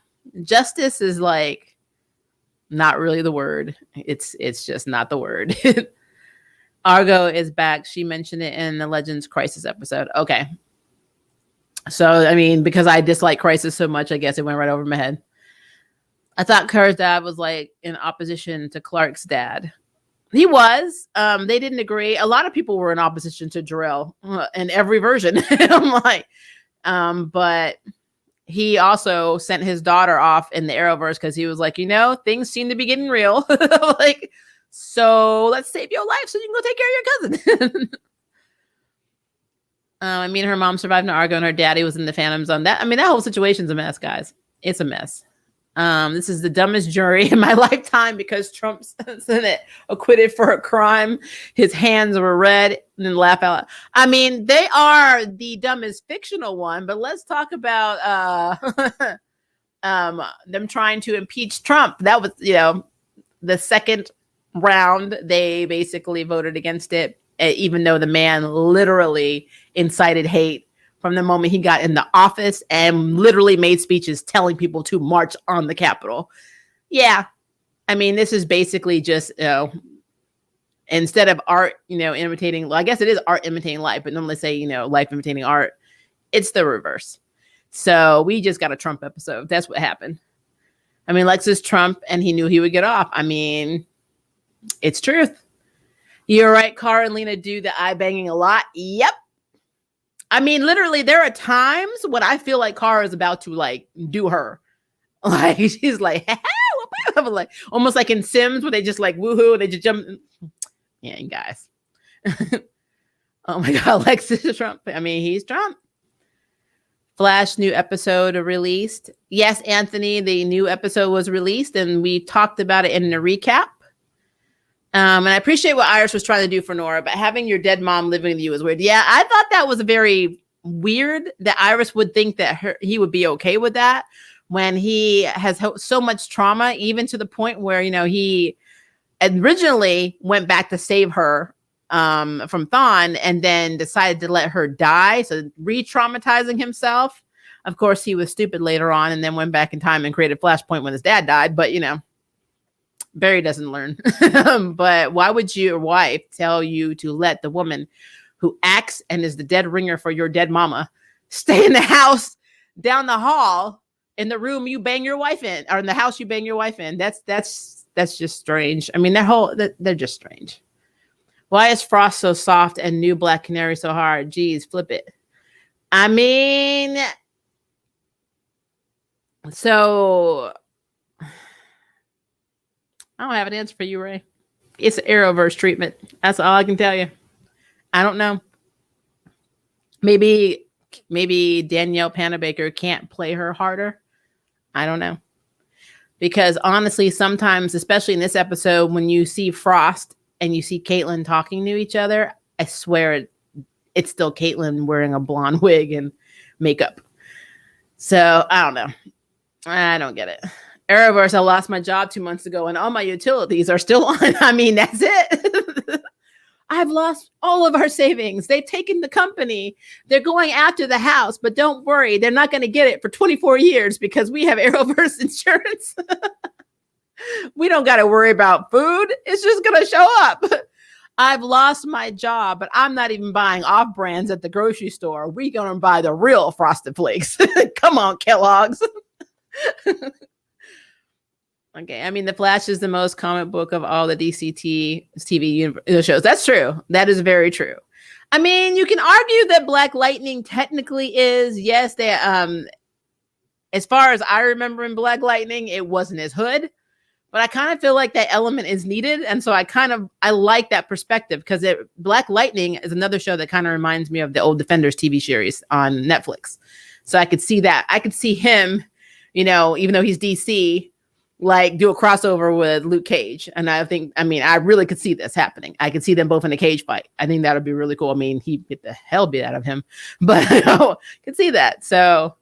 Justice is like not really the word. It's just not the word. Argo is back. She mentioned it in the Legends Crisis episode. Okay. So, I mean, because I dislike Crisis so much, I guess it went right over my head. I thought Kara's dad was like in opposition to Clark's dad. He was. They didn't agree. A lot of people were in opposition to Jor-El in every version. I'm like, but he also sent his daughter off in the Arrowverse because he was like, things seem to be getting real. Like, so let's save your life so you can go take care of your cousin. I mean, her mom survived in Argo and her daddy was in the Phantom Zone. That whole situation's a mess, guys. It's a mess. This is the dumbest jury in my lifetime because Trump's acquitted for a crime. His hands were red and then laugh out loud. I mean, they are the dumbest fictional one, but let's talk about them trying to impeach Trump. That was, the second round. They basically voted against it, even though the man literally incited hate from the moment he got in the office and literally made speeches telling people to march on the Capitol. Yeah. I mean, this is basically just, instead of art, imitating, well, I guess it is art imitating life, but normally say, life imitating art, it's the reverse. So we just got a Trump episode. That's what happened. I mean, Lex is Trump and he knew he would get off. I mean, it's truth. You're right. Cara and Lena do the eye banging a lot. Yep. I mean, literally, there are times when I feel like Cara is about to like do her. Like she's like, like almost like in Sims where they just like woohoo, they just jump. Yeah, you guys. Oh my God, Alexis Trump. I mean, he's Trump. Flash new episode released. Yes, Anthony, the new episode was released, and we talked about it in the recap. And I appreciate what Iris was trying to do for Nora, but having your dead mom living with you is weird. Yeah, I thought that was very weird that Iris would think that he would be okay with that when he has so much trauma, even to the point where, he originally went back to save her from Thawne and then decided to let her die. So re-traumatizing himself. Of course, he was stupid later on and then went back in time and created Flashpoint when his dad died. But, Barry doesn't learn. But why would your wife tell you to let the woman who acts and is the dead ringer for your dead mama stay in the house down the hall in the room you bang your wife in, or in the house you bang your wife in? That's just strange. I mean, they're just strange. Why is Frost so soft and new Black Canary so hard? Geez, flip it. I mean, so I don't have an answer for you, Ray. It's Arrowverse treatment. That's all I can tell you. I don't know. Maybe Danielle Panabaker can't play her harder. I don't know. Because honestly, sometimes, especially in this episode, when you see Frost and you see Caitlin talking to each other, I swear it's still Caitlin wearing a blonde wig and makeup. So I don't know. I don't get it. Arrowverse, I lost my job 2 months ago and all my utilities are still on. I mean, that's it. I've lost all of our savings. They've taken the company. They're going after the house, but don't worry. They're not going to get it for 24 years because we have Arrowverse insurance. We don't got to worry about food. It's just going to show up. I've lost my job, but I'm not even buying off brands at the grocery store. We're going to buy the real Frosted Flakes. Come on, Kellogg's. Okay, I mean, The Flash is the most comic book of all the TV shows. That's true. That is very true. I mean, you can argue that Black Lightning technically is. Yes, they as far as I remember in Black Lightning, it wasn't his hood, but I kind of feel like that element is needed, and so I like that perspective because Black Lightning is another show that kind of reminds me of the old Defenders TV series on Netflix. So I could see that. I could see him, even though he's DC, like do a crossover with Luke Cage. And I really could see this happening. I could see them both in a cage fight. I think that would be really cool. I mean, he'd get the hell beat out of him, but I could see that. So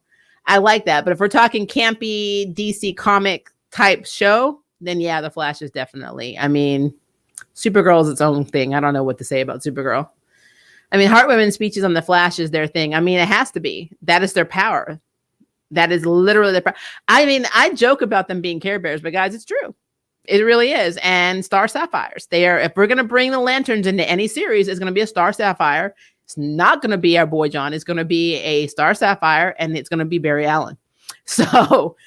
I like that. But if we're talking campy DC comic type show, then yeah, The Flash is definitely, I mean, Supergirl is its own thing. I don't know what to say about Supergirl. I mean, Heartwomen's speeches on The Flash is their thing. I mean, it has to be. That is their power. That is literally the. I mean, I joke about them being Care Bears, but guys, it's true. It really is. And Star Sapphires. They are. If we're gonna bring the Lanterns into any series, it's gonna be a Star Sapphire. It's not gonna be our boy John. It's gonna be a Star Sapphire, and it's gonna be Barry Allen. So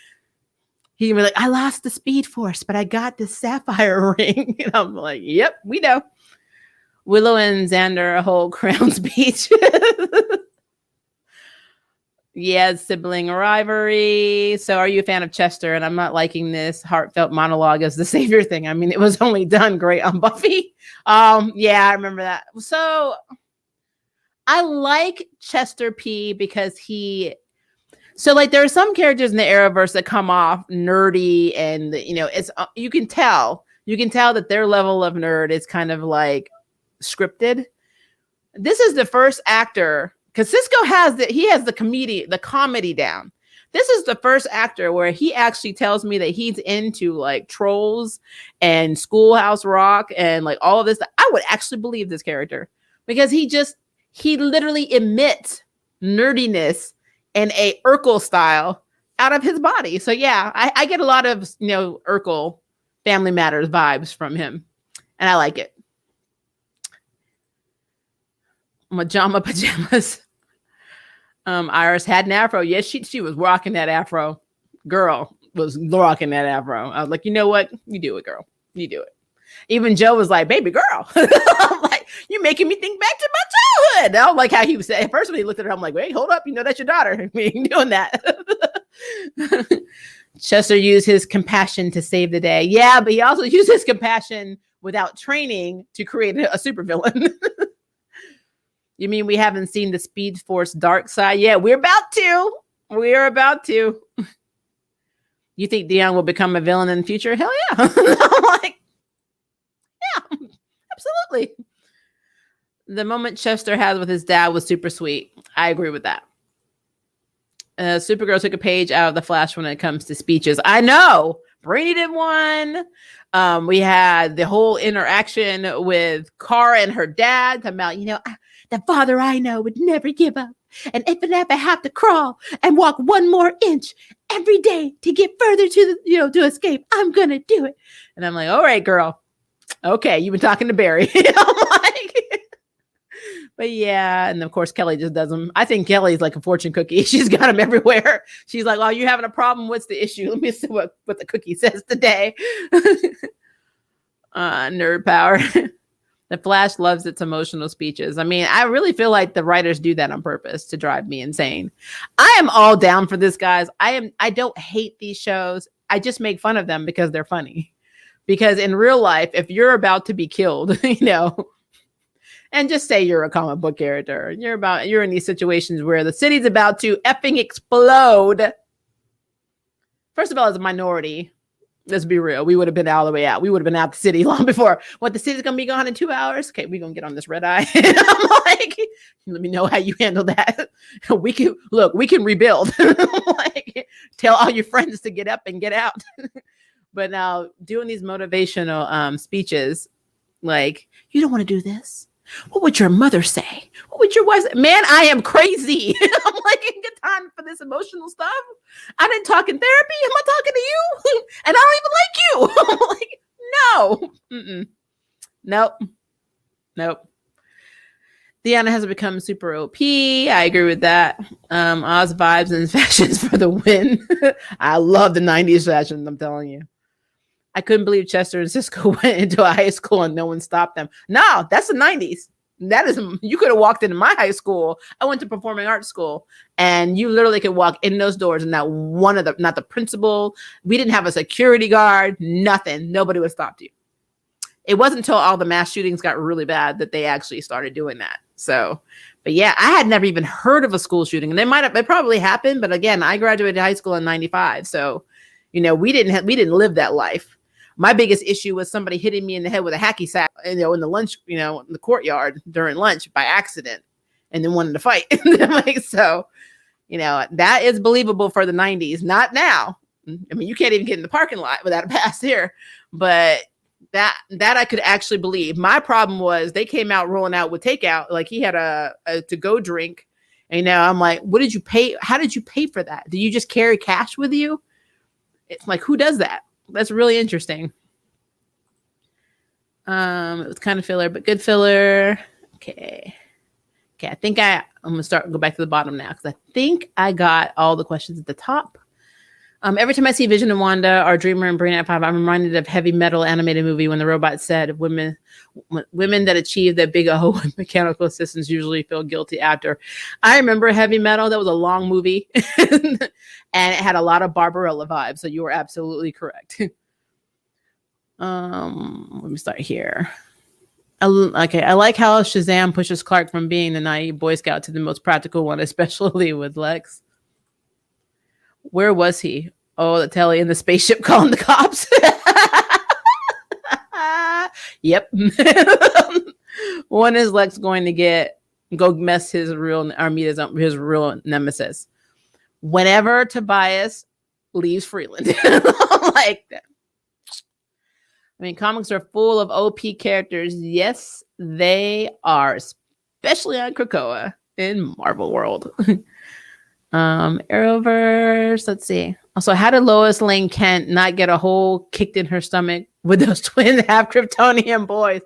he can be like, I lost the Speed Force, but I got the Sapphire ring. And I'm like, yep, we know. Willow and Xander, a whole crown speech. Yeah, sibling rivalry. So are you a fan of Chester? And I'm not liking this heartfelt monologue as the savior thing. I mean, it was only done great on Buffy. Yeah, I remember that. So I like Chester P because there are some characters in the Arrowverse that come off nerdy and, it's, you can tell that their level of nerd is kind of like scripted. This is the first actor, because Cisco has the comedy down. This is the first actor where he actually tells me that he's into like Trolls and Schoolhouse Rock and like all of this. I would actually believe this character because he literally emits nerdiness and a Urkel style out of his body. So yeah, I get a lot of, Urkel Family Matters vibes from him, and I like it. Majama pajamas. Iris had an afro. Yes, she was rocking that afro. Girl was rocking that afro. I was like, you know what? You do it, girl. You do it. Even Joe was like, baby girl. I'm like, you're making me think back to my childhood. I don't like how he was saying. First when he looked at her, I'm like, wait, hold up. That's your daughter. We ain't doing that. Chester used his compassion to save the day. Yeah, but he also used his compassion without training to create a supervillain. You mean we haven't seen the Speed Force dark side? Yeah, we're about to. We're about to. You think Dion will become a villain in the future? Hell yeah. I'm like, yeah, absolutely. The moment Chester had with his dad was super sweet. I agree with that. Supergirl took a page out of The Flash when it comes to speeches. I know. Brainy did one. We had the whole interaction with Cara and her dad talking about, the father I know would never give up. And if it ever have to crawl and walk one more inch every day to get further to escape, I'm going to do it. And I'm like, all right, girl. Okay. You've been talking to Barry. I'm like, but yeah. And of course, Kelly just does them. I think Kelly's like a fortune cookie. She's got them everywhere. She's like, oh, you having a problem? What's the issue? Let me see what the cookie says today. Nerd power. The Flash loves its emotional speeches. I mean, I really feel like the writers do that on purpose to drive me insane. I am all down for this, guys. I don't hate these shows. I just make fun of them because they're funny. Because in real life, if you're about to be killed, and just say you're a comic book character, you're in these situations where the city's about to effing explode. First of all, as a minority, let's be real, we would have been all the way out. We would have been out the city long before. What, the city's gonna be gone in 2 hours? Okay, we're gonna get on this red eye. I'm like, let me know how you handle that. We can rebuild. Like, tell all your friends to get up and get out. But now doing these motivational speeches, like, you don't want to do this. What would your mother say? What would your wife say? Man, I am crazy. I'm like, I get time for this emotional stuff. I didn't talk in therapy. Am I talking to you? And I don't even like you. I'm like, no. Mm-mm. Nope. Deanna has become super OP. I agree with that. Oz vibes and fashions for the win. I love the 90s fashion, I'm telling you. I couldn't believe Chester and Cisco went into a high school and no one stopped them. No, that's the 90s. You could have walked into my high school. I went to performing arts school, and you literally could walk in those doors and not the principal. We didn't have a security guard, nothing. Nobody would stop you. It wasn't until all the mass shootings got really bad that they actually started doing that. So, but yeah, I had never even heard of a school shooting, and it probably happened. But again, I graduated high school in 95. So, we didn't live that life. My biggest issue was somebody hitting me in the head with a hacky sack, in the lunch, in the courtyard during lunch by accident, and then wanted to fight. So, that is believable for the 90s. Not now. I mean, you can't even get in the parking lot without a pass here. But that I could actually believe. My problem was they came out rolling out with takeout. Like, he had a to-go drink. And I'm like, what did you pay? How did you pay for that? Did you just carry cash with you? It's like, who does that? That's really interesting. It was kind of filler, but good filler. Okay. I think I'm going to go back to the bottom now, because I think I got all the questions at the top. Every time I see Vision and Wanda or Dreamer and Brainiac 5, I'm reminded of Heavy Metal animated movie when the robot said women that achieve that big O with mechanical assistance usually feel guilty after. I remember Heavy Metal. That was a long movie, and it had a lot of Barbarella vibes. So you were absolutely correct. Let me start here. I like how Shazam pushes Clark from being the naive Boy Scout to the most practical one, especially with Lex. Where was he? Oh, the telly in the spaceship calling the cops. Yep. When is Lex going to go mess his real nemesis? Whenever Tobias leaves Freeland. Like that. I mean, comics are full of OP characters. Yes, they are, especially on Krakoa in Marvel World. Arrowverse, let's see. Also, how did Lois Lane Kent not get a hole kicked in her stomach with those twin half Kryptonian boys?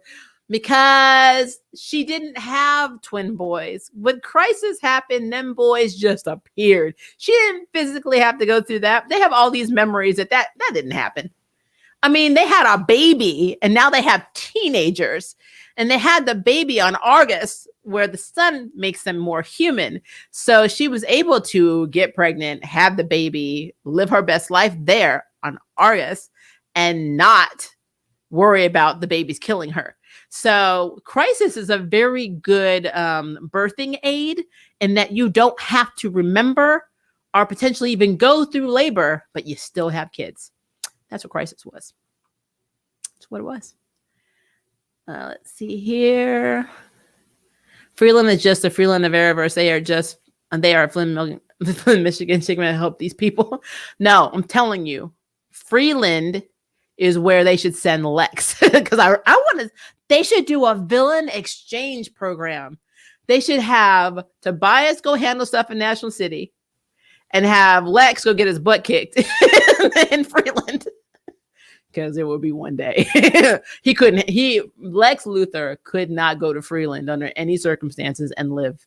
Because she didn't have twin boys. When Crisis happened, them boys just appeared. She didn't physically have to go through that. They have all these memories that didn't happen. I mean, they had a baby, and now they have teenagers. And they had the baby on Argus, where the sun makes them more human. So she was able to get pregnant, have the baby, live her best life there on Argus, and not worry about the babies killing her. So Crisis is a very good birthing aid, in that you don't have to remember or potentially even go through labor, but you still have kids. That's what Crisis was. That's what it was. Let's see here. Freeland is just a Freeland of Arrowverse. They are Flynn, Michigan. She's going to help these people. No, I'm telling you, Freeland is where they should send Lex, because they should do a villain exchange program. They should have Tobias go handle stuff in National City, and have Lex go get his butt kicked in Freeland. Because it will be one day. Lex Luthor could not go to Freeland under any circumstances and live.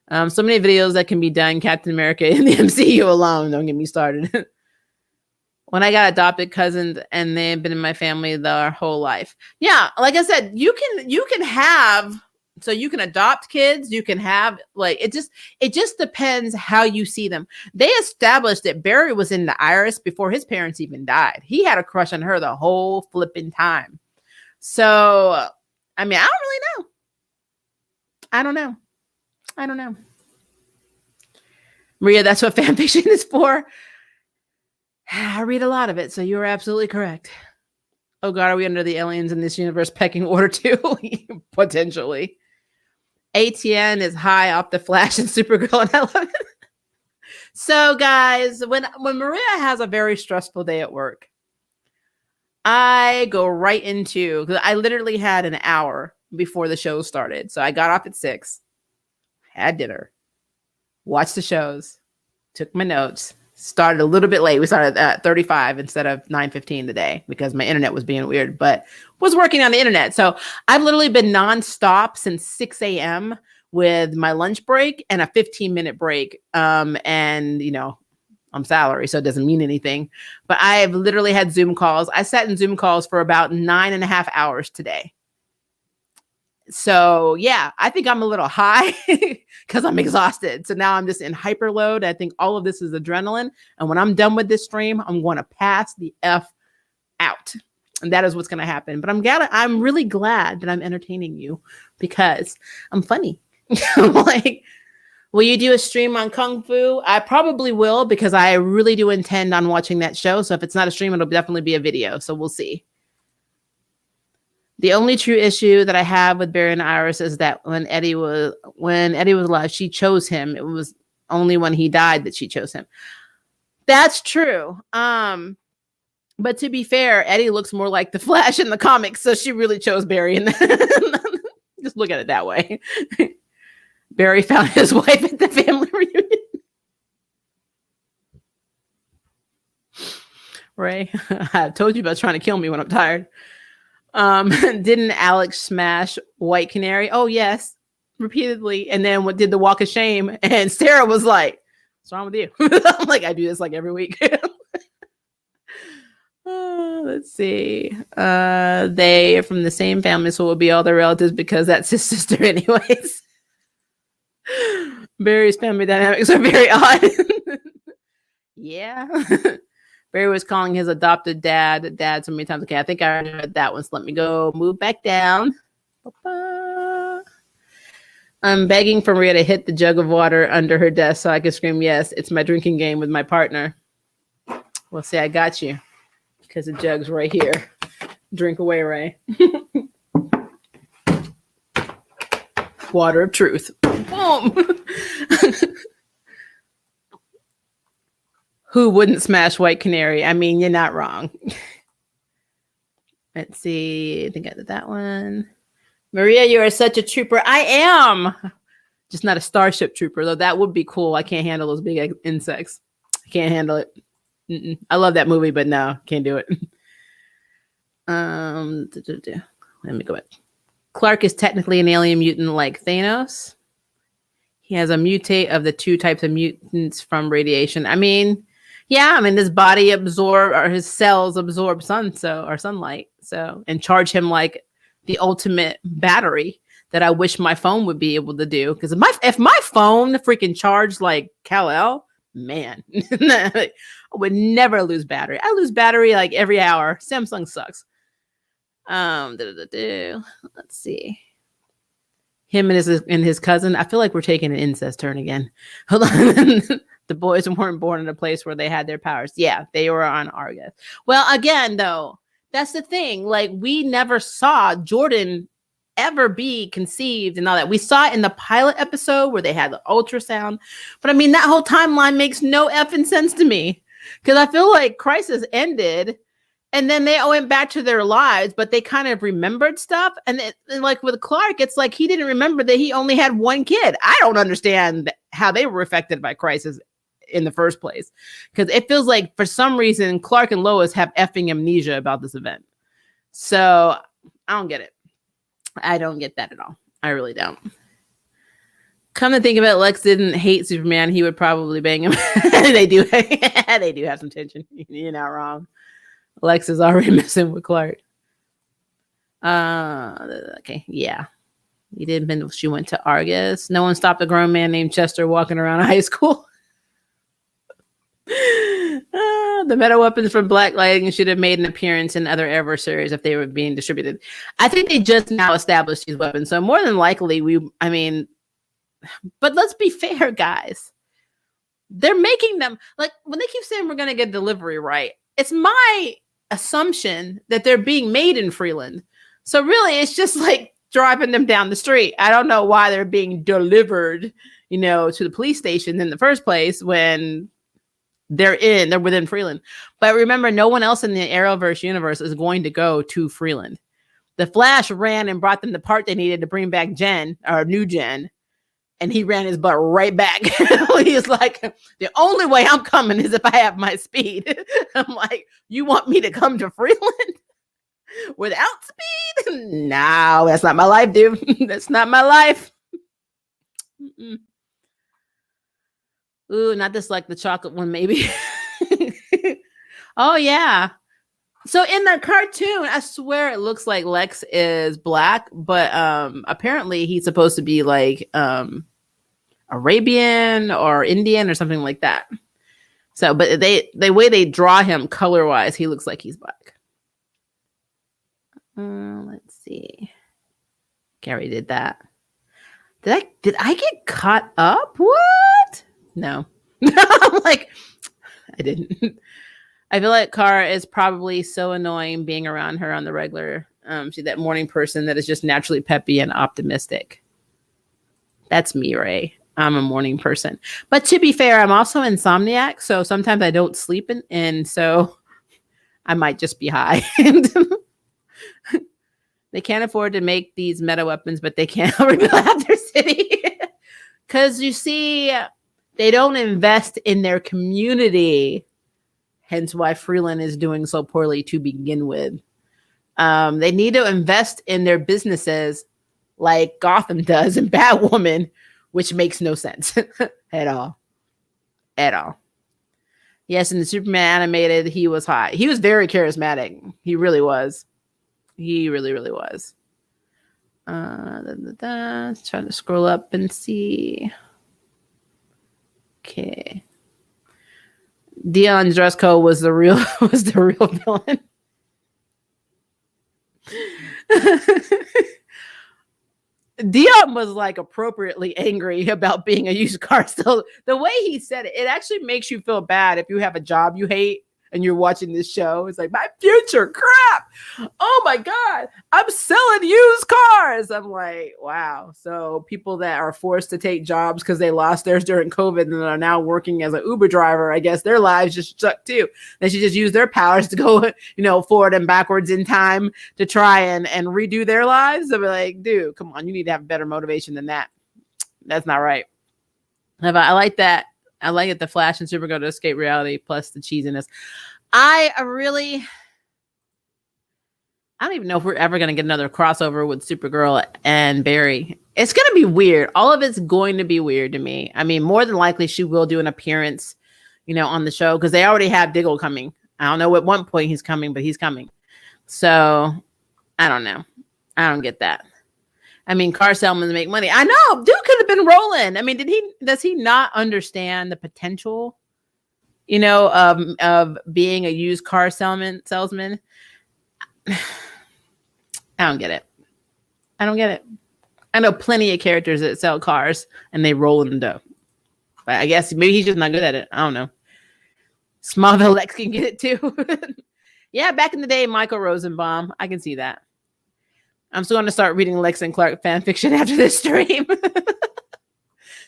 So many videos that can be done. Captain America in the MCU alone. Don't get me started. when I got adopted cousins and they've been in my family their whole life. Yeah, like I said, you can have, so you can adopt kids, you can have, like, it just depends how you see them. They established that Barry was into Iris before his parents even died. He had a crush on her the whole flipping time. So, I mean, I don't really know. I don't know. Maria, that's what fan fiction is for. I read a lot of it, so you're absolutely correct. Oh God, are we under the aliens in this universe pecking order too? Potentially. ATN is high off the Flash and Supergirl, and I love it. So guys, when Maria has a very stressful day at work, I go right into, because I literally had an hour before the show started. So I got off at 6, had dinner, watched the shows, took my notes, started a little bit late. We started at 35 instead of 9:15 today because my internet was being weird, but was working on the internet. So I've literally been nonstop since 6 a.m. with my lunch break and a 15-minute break. And, you know, I'm salary, so it doesn't mean anything. But I've literally had Zoom calls. I sat in Zoom calls for about 9.5 hours today. So yeah, I think I'm a little high because I'm exhausted. So now I'm just in hyper load. I think all of this is adrenaline. And when I'm done with this stream, I'm going to pass the F out. And that is what's going to happen. But I'm really glad that I'm entertaining you because I'm funny. Like, will you do a stream on Kung Fu? I probably will because I really do intend on watching that show. So if it's not a stream, it'll definitely be a video. So we'll see. The only true issue that I have with Barry and Iris is that when Eddie was alive, she chose him. It was only when he died that she chose him. That's true. But to be fair, Eddie looks more like the Flash in the comics, so she really chose Barry. And just look at it that way. Barry found his wife at the family reunion. Ray, I told you about trying to kill me when I'm tired. Didn't Alex smash White Canary? Oh yes, repeatedly. And then did the walk of shame? And Sarah was like, "What's wrong with you?" I'm like, I do this like every week. Let's see. They are from the same family, so it will be all their relatives because that's his sister, anyways. Barry's family dynamics are very odd. Yeah. Barry was calling his adopted dad so many times. Okay, I think I already read that one. So let me go move back down. Ba-ba. I'm begging for Maria to hit the jug of water under her desk so I can scream, yes, it's my drinking game with my partner. Well, see, I got you because the jug's right here. Drink away, Ray. Water of truth. Boom. Who wouldn't smash White Canary? I mean, you're not wrong. Let's see. I think I did that one. Maria, you are such a trooper. I am. Just not a Starship Trooper, though. That would be cool. I can't handle those big insects. I can't handle it. I love that movie, but no, can't do it. Let me go back. Clark is technically an alien mutant like Thanos. He has a mutate of the 2 types of mutants from radiation. I mean, yeah, I mean, his body his cells absorb sunlight, so, and charge him like the ultimate battery that I wish my phone would be able to do. Because if my phone freaking charged like Kal-El, man, I would never lose battery. I lose battery like every hour. Samsung sucks. Let's see. Him and his cousin. I feel like we're taking an incest turn again. Hold on. The boys weren't born in a place where they had their powers. Yeah, they were on Argus. Well, again, though, that's the thing. Like, we never saw Jordan ever be conceived and all that. We saw it in the pilot episode where they had the ultrasound. But I mean, that whole timeline makes no effing sense to me. Because I feel like Crisis ended and then they went back to their lives, but they kind of remembered stuff. And like with Clark, it's like he didn't remember that he only had one kid. I don't understand how they were affected by Crisis in the first place. Because it feels like for some reason, Clark and Lois have effing amnesia about this event. So I don't get it. I don't get that at all. I really don't. Come to think of it, Lex didn't hate Superman. He would probably bang him. They do. They do have some tension. You're not wrong. Lex is already messing with Clark. Okay, yeah. He didn't. She went to Argus. No one stopped a grown man named Chester walking around high school. The meta weapons from Black Lightning should have made an appearance in other Arrowverse series if they were being distributed. I think they just now established these weapons, so more than likely but let's be fair, guys. They're making them, like, when they keep saying we're going to get delivery right, it's my assumption that they're being made in Freeland. So really, it's just like driving them down the street. I don't know why they're being delivered, to the police station in the first place when they're within Freeland. But remember, no one else in the Arrowverse universe is going to go to Freeland. The Flash ran and brought them the part they needed to bring back New Jen. And he ran his butt right back. He's like, the only way I'm coming is if I have my speed. I'm like, you want me to come to Freeland without speed? No, that's not my life, dude. That's not my life. Mm-mm. Ooh, not just like the chocolate one, maybe. Oh, yeah. So in the cartoon, I swear it looks like Lex is black, but apparently he's supposed to be like Arabian or Indian or something like that. So, but the way they draw him color-wise, he looks like he's black. Let's see. Gary did that. Did I get caught up? What? No. I'm like, I didn't. I feel like Cara is probably so annoying being around her on the regular. She's that morning person that is just naturally peppy and optimistic. That's me, Ray. I'm a morning person. But to be fair, I'm also insomniac, so sometimes I don't sleep, and so I might just be high. They can't afford to make these meta weapons, but they can't rebuild out their city. Because you see, they don't invest in their community. Hence why Freeland is doing so poorly to begin with. They need to invest in their businesses like Gotham does and Batwoman, which makes no sense at all. At all. Yes, in the Superman animated, he was hot. He was very charismatic. He really was. He really, really was. Trying to scroll up and see. Okay. Dion dress code was the real villain. Dion was like appropriately angry about being a used car. So the way he said it, it actually makes you feel bad if you have a job you hate and you're watching this show. It's like, my future, crap. Oh my God, I'm selling used cars. I'm like, wow. So people that are forced to take jobs because they lost theirs during COVID and are now working as an Uber driver, I guess their lives just suck too. They should just use their powers to go, forward and backwards in time to try and redo their lives. They'll be like, dude, come on, you need to have better motivation than that. That's not right. I like that. I like it. The Flash and Supergirl to escape reality plus the cheesiness. I don't even know if we're ever going to get another crossover with Supergirl and Barry. It's going to be weird. All of it's going to be weird to me. I mean, more than likely she will do an appearance, on the show because they already have Diggle coming. I don't know at one point he's coming, but he's coming. So I don't know. I don't get that. I mean, car salesmen make money. I know. Dude could have been rolling. I mean, does he not understand the potential, of being a used car salesman? I don't get it. I don't get it. I know plenty of characters that sell cars and they roll in the dough. But I guess maybe he's just not good at it. I don't know. Smallville Lex can get it too. Yeah, back in the day, Michael Rosenbaum. I can see that. I'm still going to start reading Lex and Clark fan fiction after this stream.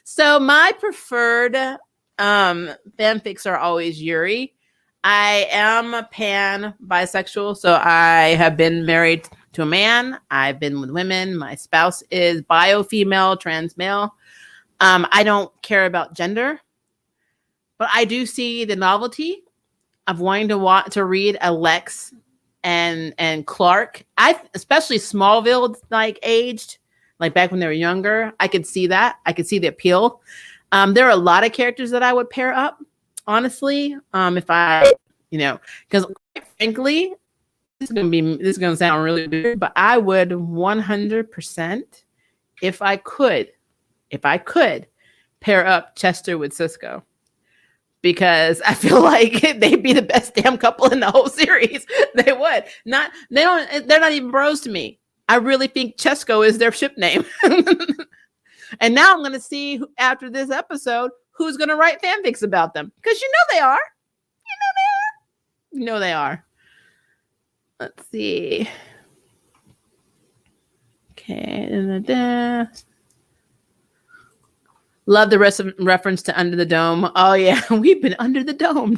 So my preferred fanfics are always Yuri. I am pan bisexual, so I have been married to a man. I've been with women. My spouse is bio female, trans male. I don't care about gender, but I do see the novelty of wanting to read a Lex and Clark. Especially Smallville like aged like back when they were younger. I could see that. I could see the appeal. There are a lot of characters that I would pair up, honestly. If I, because quite frankly, this is gonna sound really weird, but I would 100%, if I could pair up Chester with Cisco, because I feel like they'd be the best damn couple in the whole series. They would they're not even bros to me. I really think Chesco is their ship name. And now I'm going to see after this episode who's going to write fanfics about them, because they are. They are. Let's see. Okay. Love the reference to Under the Dome. Oh yeah, we've been under the dome.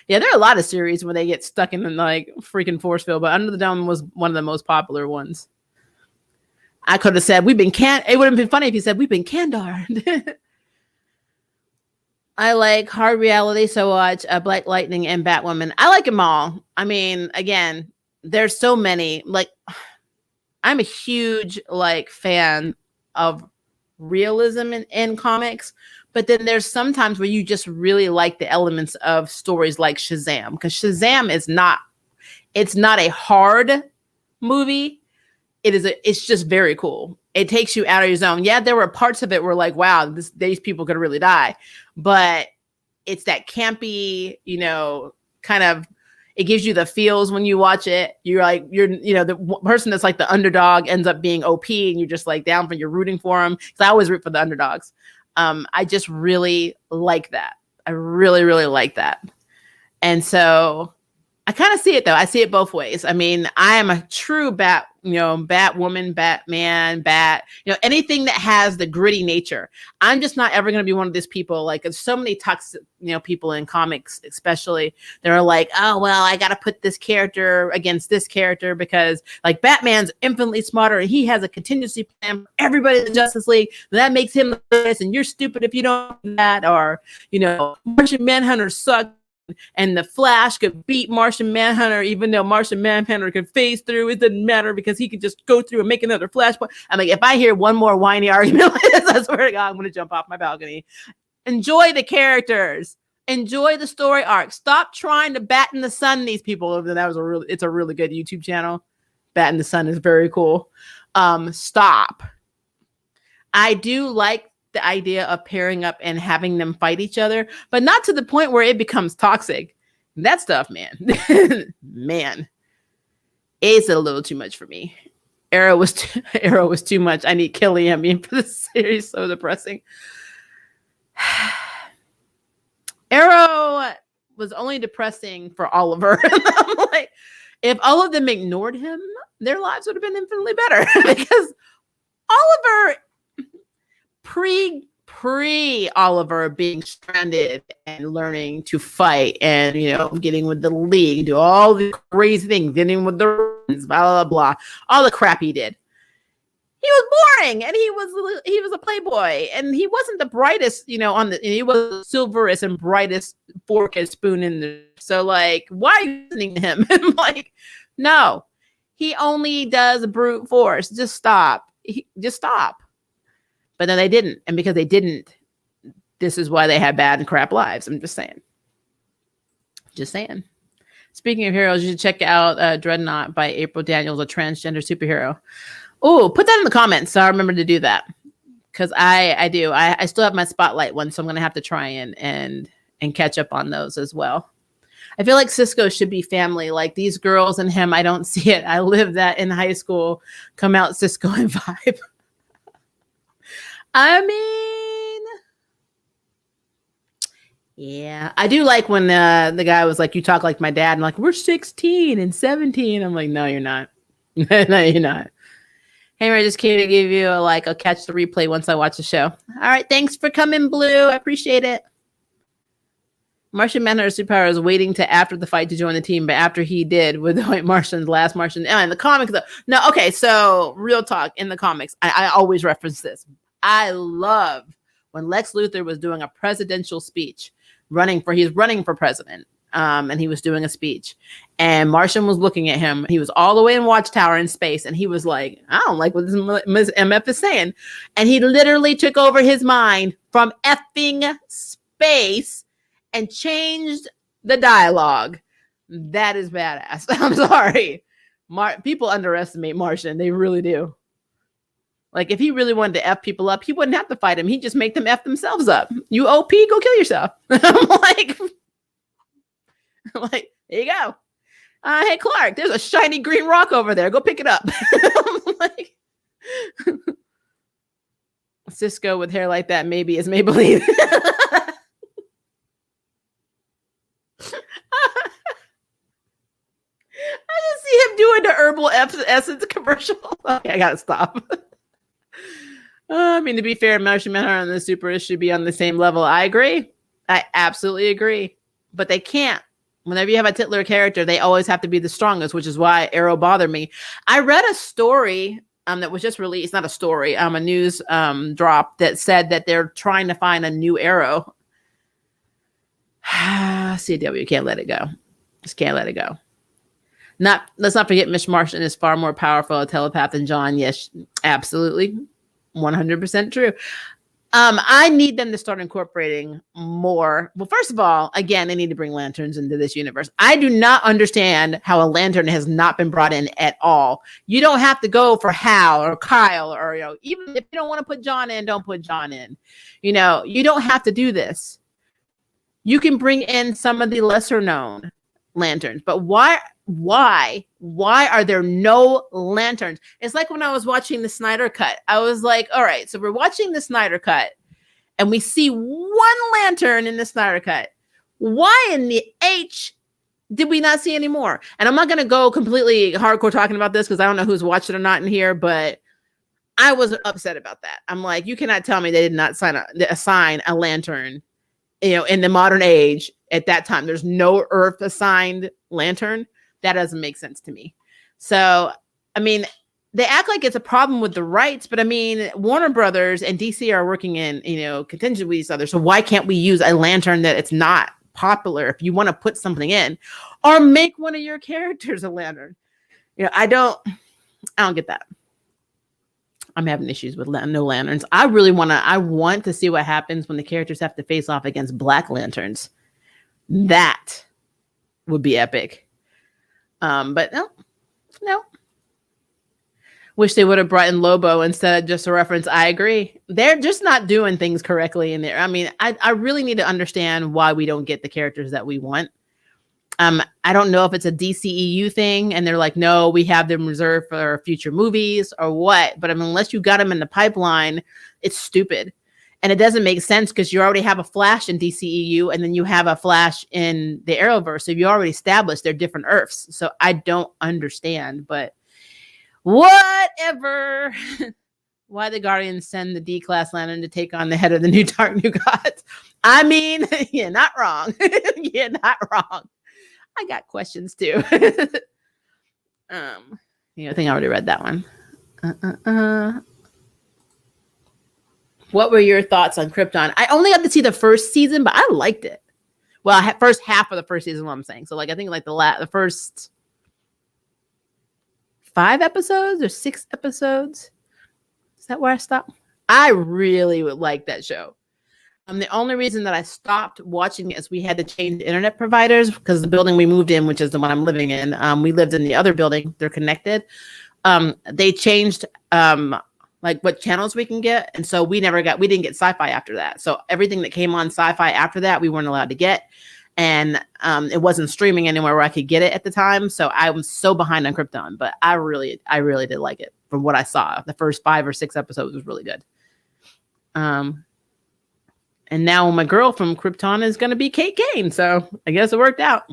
Yeah, there are a lot of series where they get stuck in like freaking force field, but Under the Dome was one of the most popular ones. I could have said we've been it would have been funny if you said we've been Kandar. I like hard reality, so watch Black Lightning and Batwoman. I like them all. I mean, again, there's so many. Like, I'm a huge fan of realism in comics, but then there's sometimes where you just really like the elements of stories like Shazam, because Shazam is not a hard movie. It's just very cool. It takes you out of your zone. Yeah, there were parts of it where like, wow, these people could really die, but it's that campy, kind of, it gives you the feels when you watch it. You're the person that's like the underdog ends up being OP, and you're just like down for, you're rooting for them. Because I always root for the underdogs. I just really like that. I really, really like that. And so I kind of see it though. I see it both ways. I mean, I am a true Batwoman, Batman, anything that has the gritty nature. I'm just not ever going to be one of these people. Like, there's so many toxic, people in comics, especially, they're like, oh, well, I got to put this character against this character because like Batman's infinitely smarter and he has a contingency plan for everybody in the Justice League. That makes him this, and you're stupid if you don't do that. Or, Martian Manhunter sucks, and the Flash could beat Martian Manhunter, even though Martian Manhunter could phase through. It doesn't matter because he could just go through and make another Flashpoint. I'm like, if I hear one more whiny argument like this, I swear to God, I'm going to jump off my balcony. Enjoy the characters. Enjoy the story arc. Stop trying to bat in the sun these people. It's a really good YouTube channel. Bat in the Sun is very cool. Stop. I do like the idea of pairing up and having them fight each other, but not to the point where it becomes toxic. That stuff, man, it's a little too much for me. Arrow was too much. I need Killian for the series. So depressing. Arrow was only depressing for Oliver. I'm like, if all of them ignored him, their lives would have been infinitely better. Because Oliver, pre Oliver being stranded and learning to fight and getting with the League, do all the crazy things, getting with the blah blah blah, all the crap he did. He was boring, and he was a playboy, and he wasn't the brightest, he was the silverest and brightest fork and spoon in there. So like, why are you listening to him? I'm like, no, he only does brute force. Just stop. Just stop. But then they didn't. And because they didn't, this is why they had bad and crap lives. I'm just saying. Speaking of heroes, you should check out Dreadnought by April Daniels, a transgender superhero. Oh, put that in the comments so I remember to do that. Because I do. I still have my Spotlight one, so I'm going to have to try and catch up on those as well. I feel like Cisco should be family. Like these girls and him, I don't see it. I lived that in high school. Come out Cisco and vibe. I mean, yeah, I do like when the guy was like, you talk like my dad. And like, we're 16 and 17. I'm like, no, you're not. No, you're not. Hey, I just came to give you a catch the replay once I watch the show. All right. Thanks for coming, Blue. I appreciate it. Martian Manhunter superpower is waiting to after the fight to join the team, but after he did with the White Martian's last Martian. In the comics, though. No, okay. So real talk in the comics, I always reference this. I love when Lex Luthor was doing a presidential speech, he's running for president. and he was doing a speech, and Martian was looking at him. He was all the way in Watchtower in space, and he was like, I don't like what this Ms. MF is saying. And he literally took over his mind from effing space and changed the dialogue. That is badass. I'm sorry. People underestimate Martian. They really do. Like, if he really wanted to F people up, he wouldn't have to fight him. He'd just make them F themselves up. You OP, go kill yourself. I'm like, there you go. Hey, Clark, there's a shiny green rock over there. Go pick it up. Like, Cisco with hair like that maybe is Maybelline. I just see him doing the herbal essence commercial. Okay, I gotta stop. I mean, to be fair, Martian Manhunter and the Super should be on the same level. I agree. I absolutely agree. But they can't. Whenever you have a titular character, they always have to be the strongest, which is why Arrow bothered me. I read a story that was just released, not a story, a news drop that said that they're trying to find a new Arrow. CW can't let it go. Just can't let it go. Let's not forget Miss Martian is far more powerful a telepath than John. Yes, absolutely. 100% true. I need them to start incorporating more. Well, first of all, again, they need to bring lanterns into this universe. I do not understand how a lantern has not been brought in at all. You don't have to go for Hal or Kyle, or, even if you don't want to put John in, don't put John in. You don't have to do this. You can bring in some of the lesser known lanterns, but why are there no lanterns? It's like when I was watching the Snyder Cut. I was like, all right, so we're watching the Snyder Cut and we see one lantern in the Snyder Cut. Why in the H did we not see any more? And I'm not going to go completely hardcore talking about this because I don't know who's watched it or not in here, but I was upset about that. I'm like, you cannot tell me they did not assign a lantern, in the modern age. At that time, there's no Earth assigned lantern. That doesn't make sense to me. So, I mean, they act like it's a problem with the rights, but I mean, Warner Brothers and DC are working in, contingent with each other. So why can't we use a lantern that it's not popular if you want to put something in, or make one of your characters a lantern? I don't get that. I'm having issues with no lanterns. I want to see what happens when the characters have to face off against Black Lanterns. That would be epic. But no. Wish they would have brought in Lobo instead of just a reference. I agree. They're just not doing things correctly in there. I mean, I really need to understand why we don't get the characters that we want. I don't know if it's a DCEU thing and they're like, no, we have them reserved for future movies or what. But I mean, unless you got them in the pipeline, it's stupid. And it doesn't make sense because you already have a Flash in DCEU and then you have a Flash in the Arrowverse. So you already established they're different Earths. So I don't understand, but whatever. Why the Guardians send the D-class lantern to take on the head of the New Gods. I mean, you're not wrong. You're not wrong. I got questions too. I think I already read that one. What were your thoughts on Krypton? I only got to see the first season, but I liked it. Well, first half of the first season, what I'm saying. So, I think the first 5 episodes or 6 episodes. Is that where I stopped? I really would like that show. The only reason that I stopped watching it is we had to change internet providers because the building we moved in, which is the one I'm living in, we lived in the other building. They're connected. They changed what channels we can get. And so we didn't get Sci-Fi after that. So everything that came on Sci-Fi after that, we weren't allowed to get. And it wasn't streaming anywhere where I could get it at the time. So I was so behind on Krypton, but I really did like it from what I saw. The first 5 or 6 episodes was really good. And now my girl from Krypton is going to be Kate Kane. So I guess it worked out.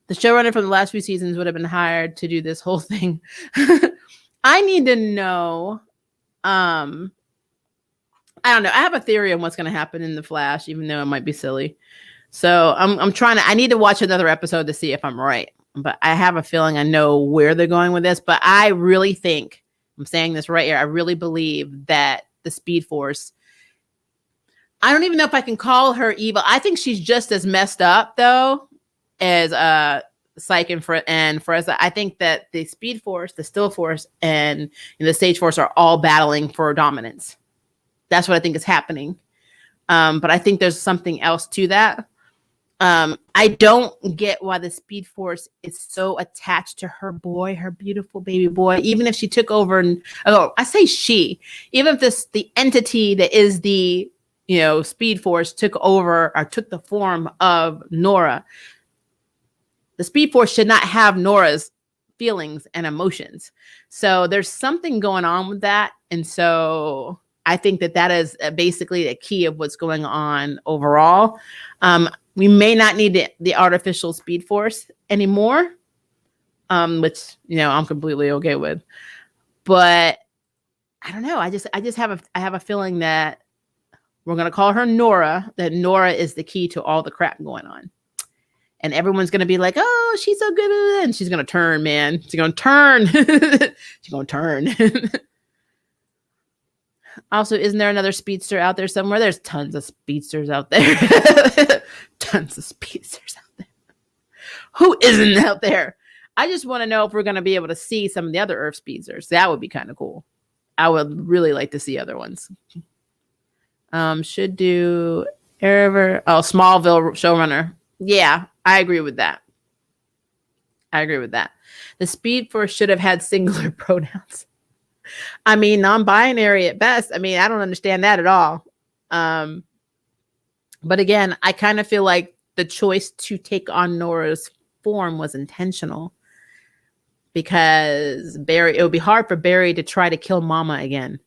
The showrunner from the last few seasons would have been hired to do this whole thing. I need to know. I don't know. I have a theory on what's going to happen in The Flash, even though it might be silly. So I need to watch another episode to see if I'm right. But I have a feeling I know where they're going with this. But I really think, I'm saying this right here, I really believe that the Speed Force, I don't even know if I can call her evil. I think she's just as messed up though as Psyche and Frezza. I think that the Speed Force, the Still Force, and the Sage Force are all battling for dominance. That's what I think is happening. But I think there's something else to that. I don't get why the Speed Force is so attached to her boy, her beautiful baby boy. Even if she took over, I say she, even if the entity that is the Speed Force took over or took the form of Nora, the Speed Force should not have Nora's feelings and emotions. So there's something going on with that, and so I think that is basically the key of what's going on overall. We may not need the artificial Speed Force anymore, which I'm completely okay with. But I don't know. I just have a feeling that we're gonna call her Nora. That Nora is the key to all the crap going on, and everyone's gonna be like, "Oh, she's so good at it," and she's gonna turn, man. She's gonna turn. She's gonna turn. Also, isn't there another speedster out there somewhere? There's tons of speedsters out there. Tons of speedsters out there. Who isn't out there? I just want to know if we're going to be able to see some of the other Earth speedsters. That would be kind of cool. I would really like to see other ones. Should do Arrowverse. Oh, Smallville showrunner. Yeah, I agree with that. The Speed Force should have had singular pronouns. I mean, non-binary at best. I mean, I don't understand that at all. But again, I kind of feel like the choice to take on Nora's form was intentional because it would be hard for Barry to try to kill Mama again.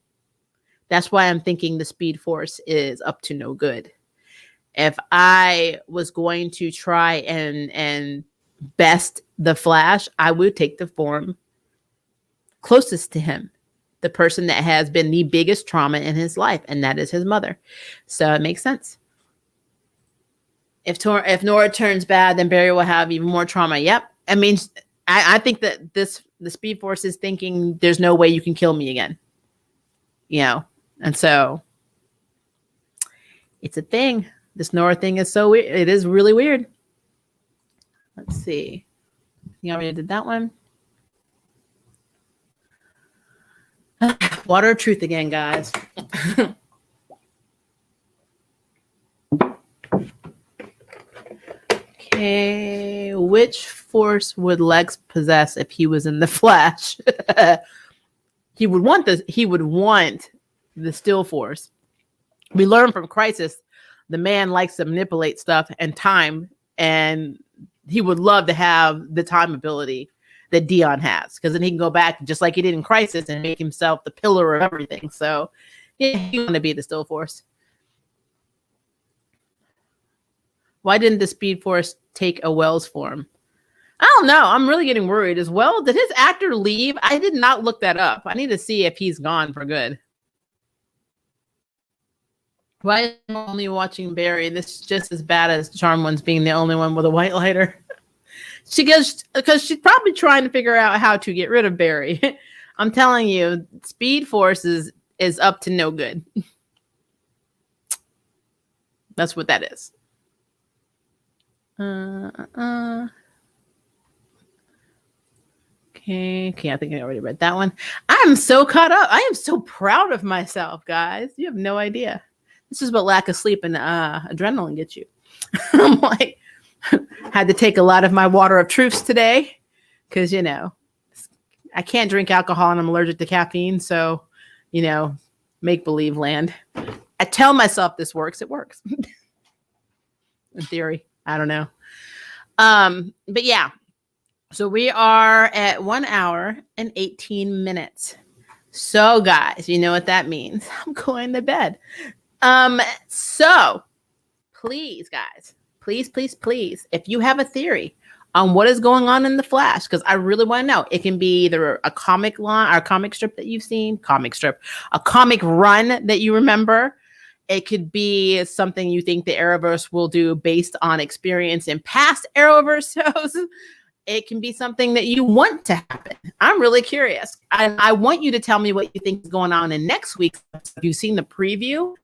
That's why I'm thinking the Speed Force is up to no good. If I was going to try and best the Flash, I would take the form closest to him. The person that has been the biggest trauma in his life, and that is his mother. So it makes sense. If Nora turns bad, then Barry will have even more trauma. Yep. I mean, I think that the Speed Force is thinking there's no way you can kill me again. And so it's a thing. This Nora thing is so weird. It is really weird. Let's see. You already did that one. Water of truth again, guys. Okay, which force would Lex possess if he was in the Flash? He would want the Still Force. We learned from Crisis, the man likes to manipulate stuff and time, and he would love to have the time ability that Dion has, because then he can go back just like he did in Crisis and make himself the pillar of everything. So yeah, he want to be the Still Force. Why didn't the Speed Force take a Wells form? I don't know. I'm really getting worried as well. Did his actor leave? I did not look that up. I need to see if he's gone for good. Why am I only watching Barry? This is just as bad as Charm One's being the only one with a white lighter. Because she's probably trying to figure out how to get rid of Barry. I'm telling you, Speed Force is up to no good. That's what that is. Okay, I think I already read that one. I'm so caught up. I am so proud of myself, guys. You have no idea. This is what lack of sleep and adrenaline gets you. I'm like, had to take a lot of my water of truths today because, I can't drink alcohol and I'm allergic to caffeine. So, make believe land. I tell myself this works. It works. In theory. I don't know. But yeah. So we are at 1 hour and 18 minutes. So guys, you know what that means. I'm going to bed. So please, guys, please, if you have a theory on what is going on in the Flash, because I really want to know. It can be either a comic line or a comic strip that you've seen, a comic run that you remember. It could be something you think the Arrowverse will do based on experience in past Arrowverse shows. It can be something that you want to happen. I'm really curious. I want you to tell me what you think is going on in next week's episode. If you've seen the preview,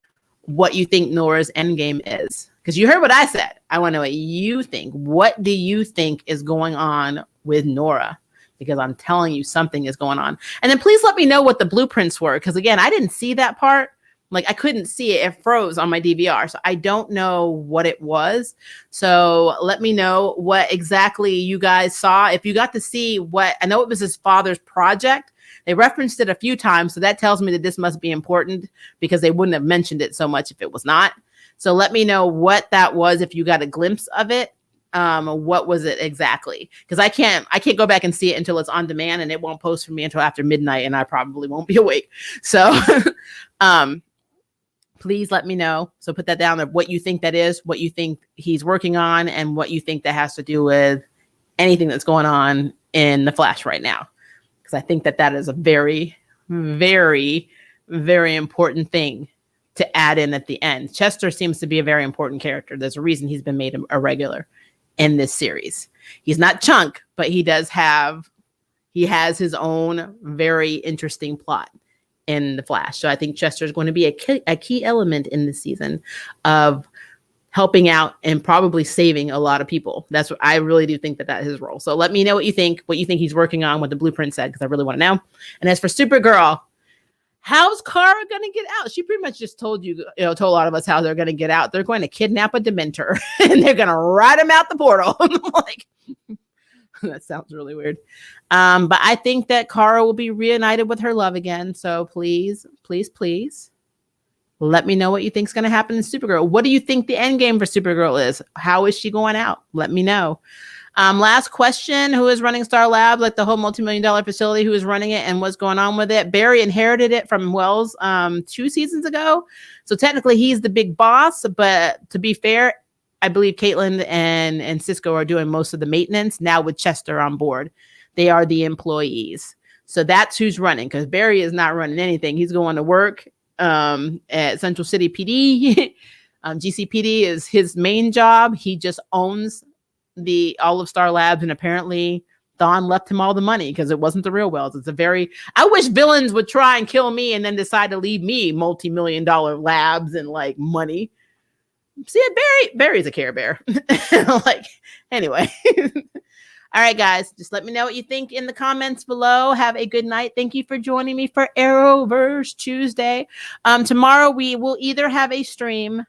what you think Nora's endgame is. Because you heard what I said. I want to know what you think. What do you think is going on with Nora? Because I'm telling you something is going on. And then please let me know what the blueprints were. Because again, I didn't see that part. Like I couldn't see it. It froze on my DVR. So I don't know what it was. So let me know what exactly you guys saw. If you got to see what, I know it was his father's project. They referenced it a few times. So that tells me that this must be important because they wouldn't have mentioned it so much if it was not. So let me know what that was. If you got a glimpse of it, what was it exactly? Because I can't go back and see it until it's on demand, and it won't post for me until after midnight, and I probably won't be awake. So, please let me know. So put that down there, what you think that is, what you think he's working on, and what you think that has to do with anything that's going on in the Flash right now. Because I think that is a very, very, very important thing to add in at the end. Chester seems to be a very important character. There's a reason he's been made a regular in this series. He's not Chunk, but he has his own very interesting plot in the Flash. So I think Chester is going to be a key element in this season of helping out and probably saving a lot of people. That's what I really do think that is his role. So let me know what you think he's working on, what the blueprint said, because I really want to know. And as for Supergirl, how's Cara going to get out? She pretty much just told told a lot of us how they're going to get out. They're going to kidnap a Dementor and they're going to ride him out the portal. Like, that sounds really weird. But I think that Cara will be reunited with her love again. So please, please, please let me know what you think is going to happen in Supergirl. What do you think the end game for Supergirl is? How is she going out? Let me know. Last question. Who is running Star Labs, like the whole multi-million-dollar facility? Who is running it and what's going on with it? Barry inherited it from Wells 2 seasons ago. So technically he's the big boss. But to be fair, I believe Caitlin and Cisco are doing most of the maintenance now with Chester on board. They are the employees. So that's who's running, because Barry is not running anything. He's going to work at Central City PD. GCPD is his main job. He just owns all of Star Labs, and apparently Thawne left him all the money because it wasn't the real Wells. I wish villains would try and kill me and then decide to leave me multi-million-dollar labs and like money. See it, Barry's a Care Bear. Like, anyway. All right, guys, just let me know what you think in the comments below. Have a good night. Thank you for joining me for Arrowverse Tuesday. Tomorrow we will either have a stream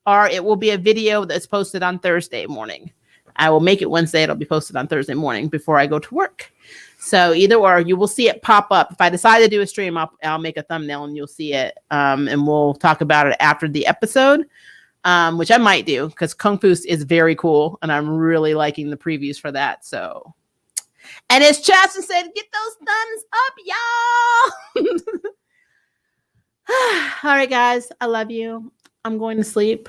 or it will be a video that's posted on Thursday morning. I will make it Wednesday. It'll be posted on Thursday morning before I go to work. So either or, you will see it pop up. If I decide to do a stream, I'll make a thumbnail and you'll see it. And we'll talk about it after the episode. Which I might do because Kung Fu is very cool and I'm really liking the previews for that. So, and as Chaston said, get those thumbs up, y'all. All right, guys, I love you. I'm going to sleep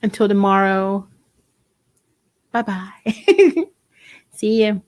until tomorrow. Bye-bye. See you.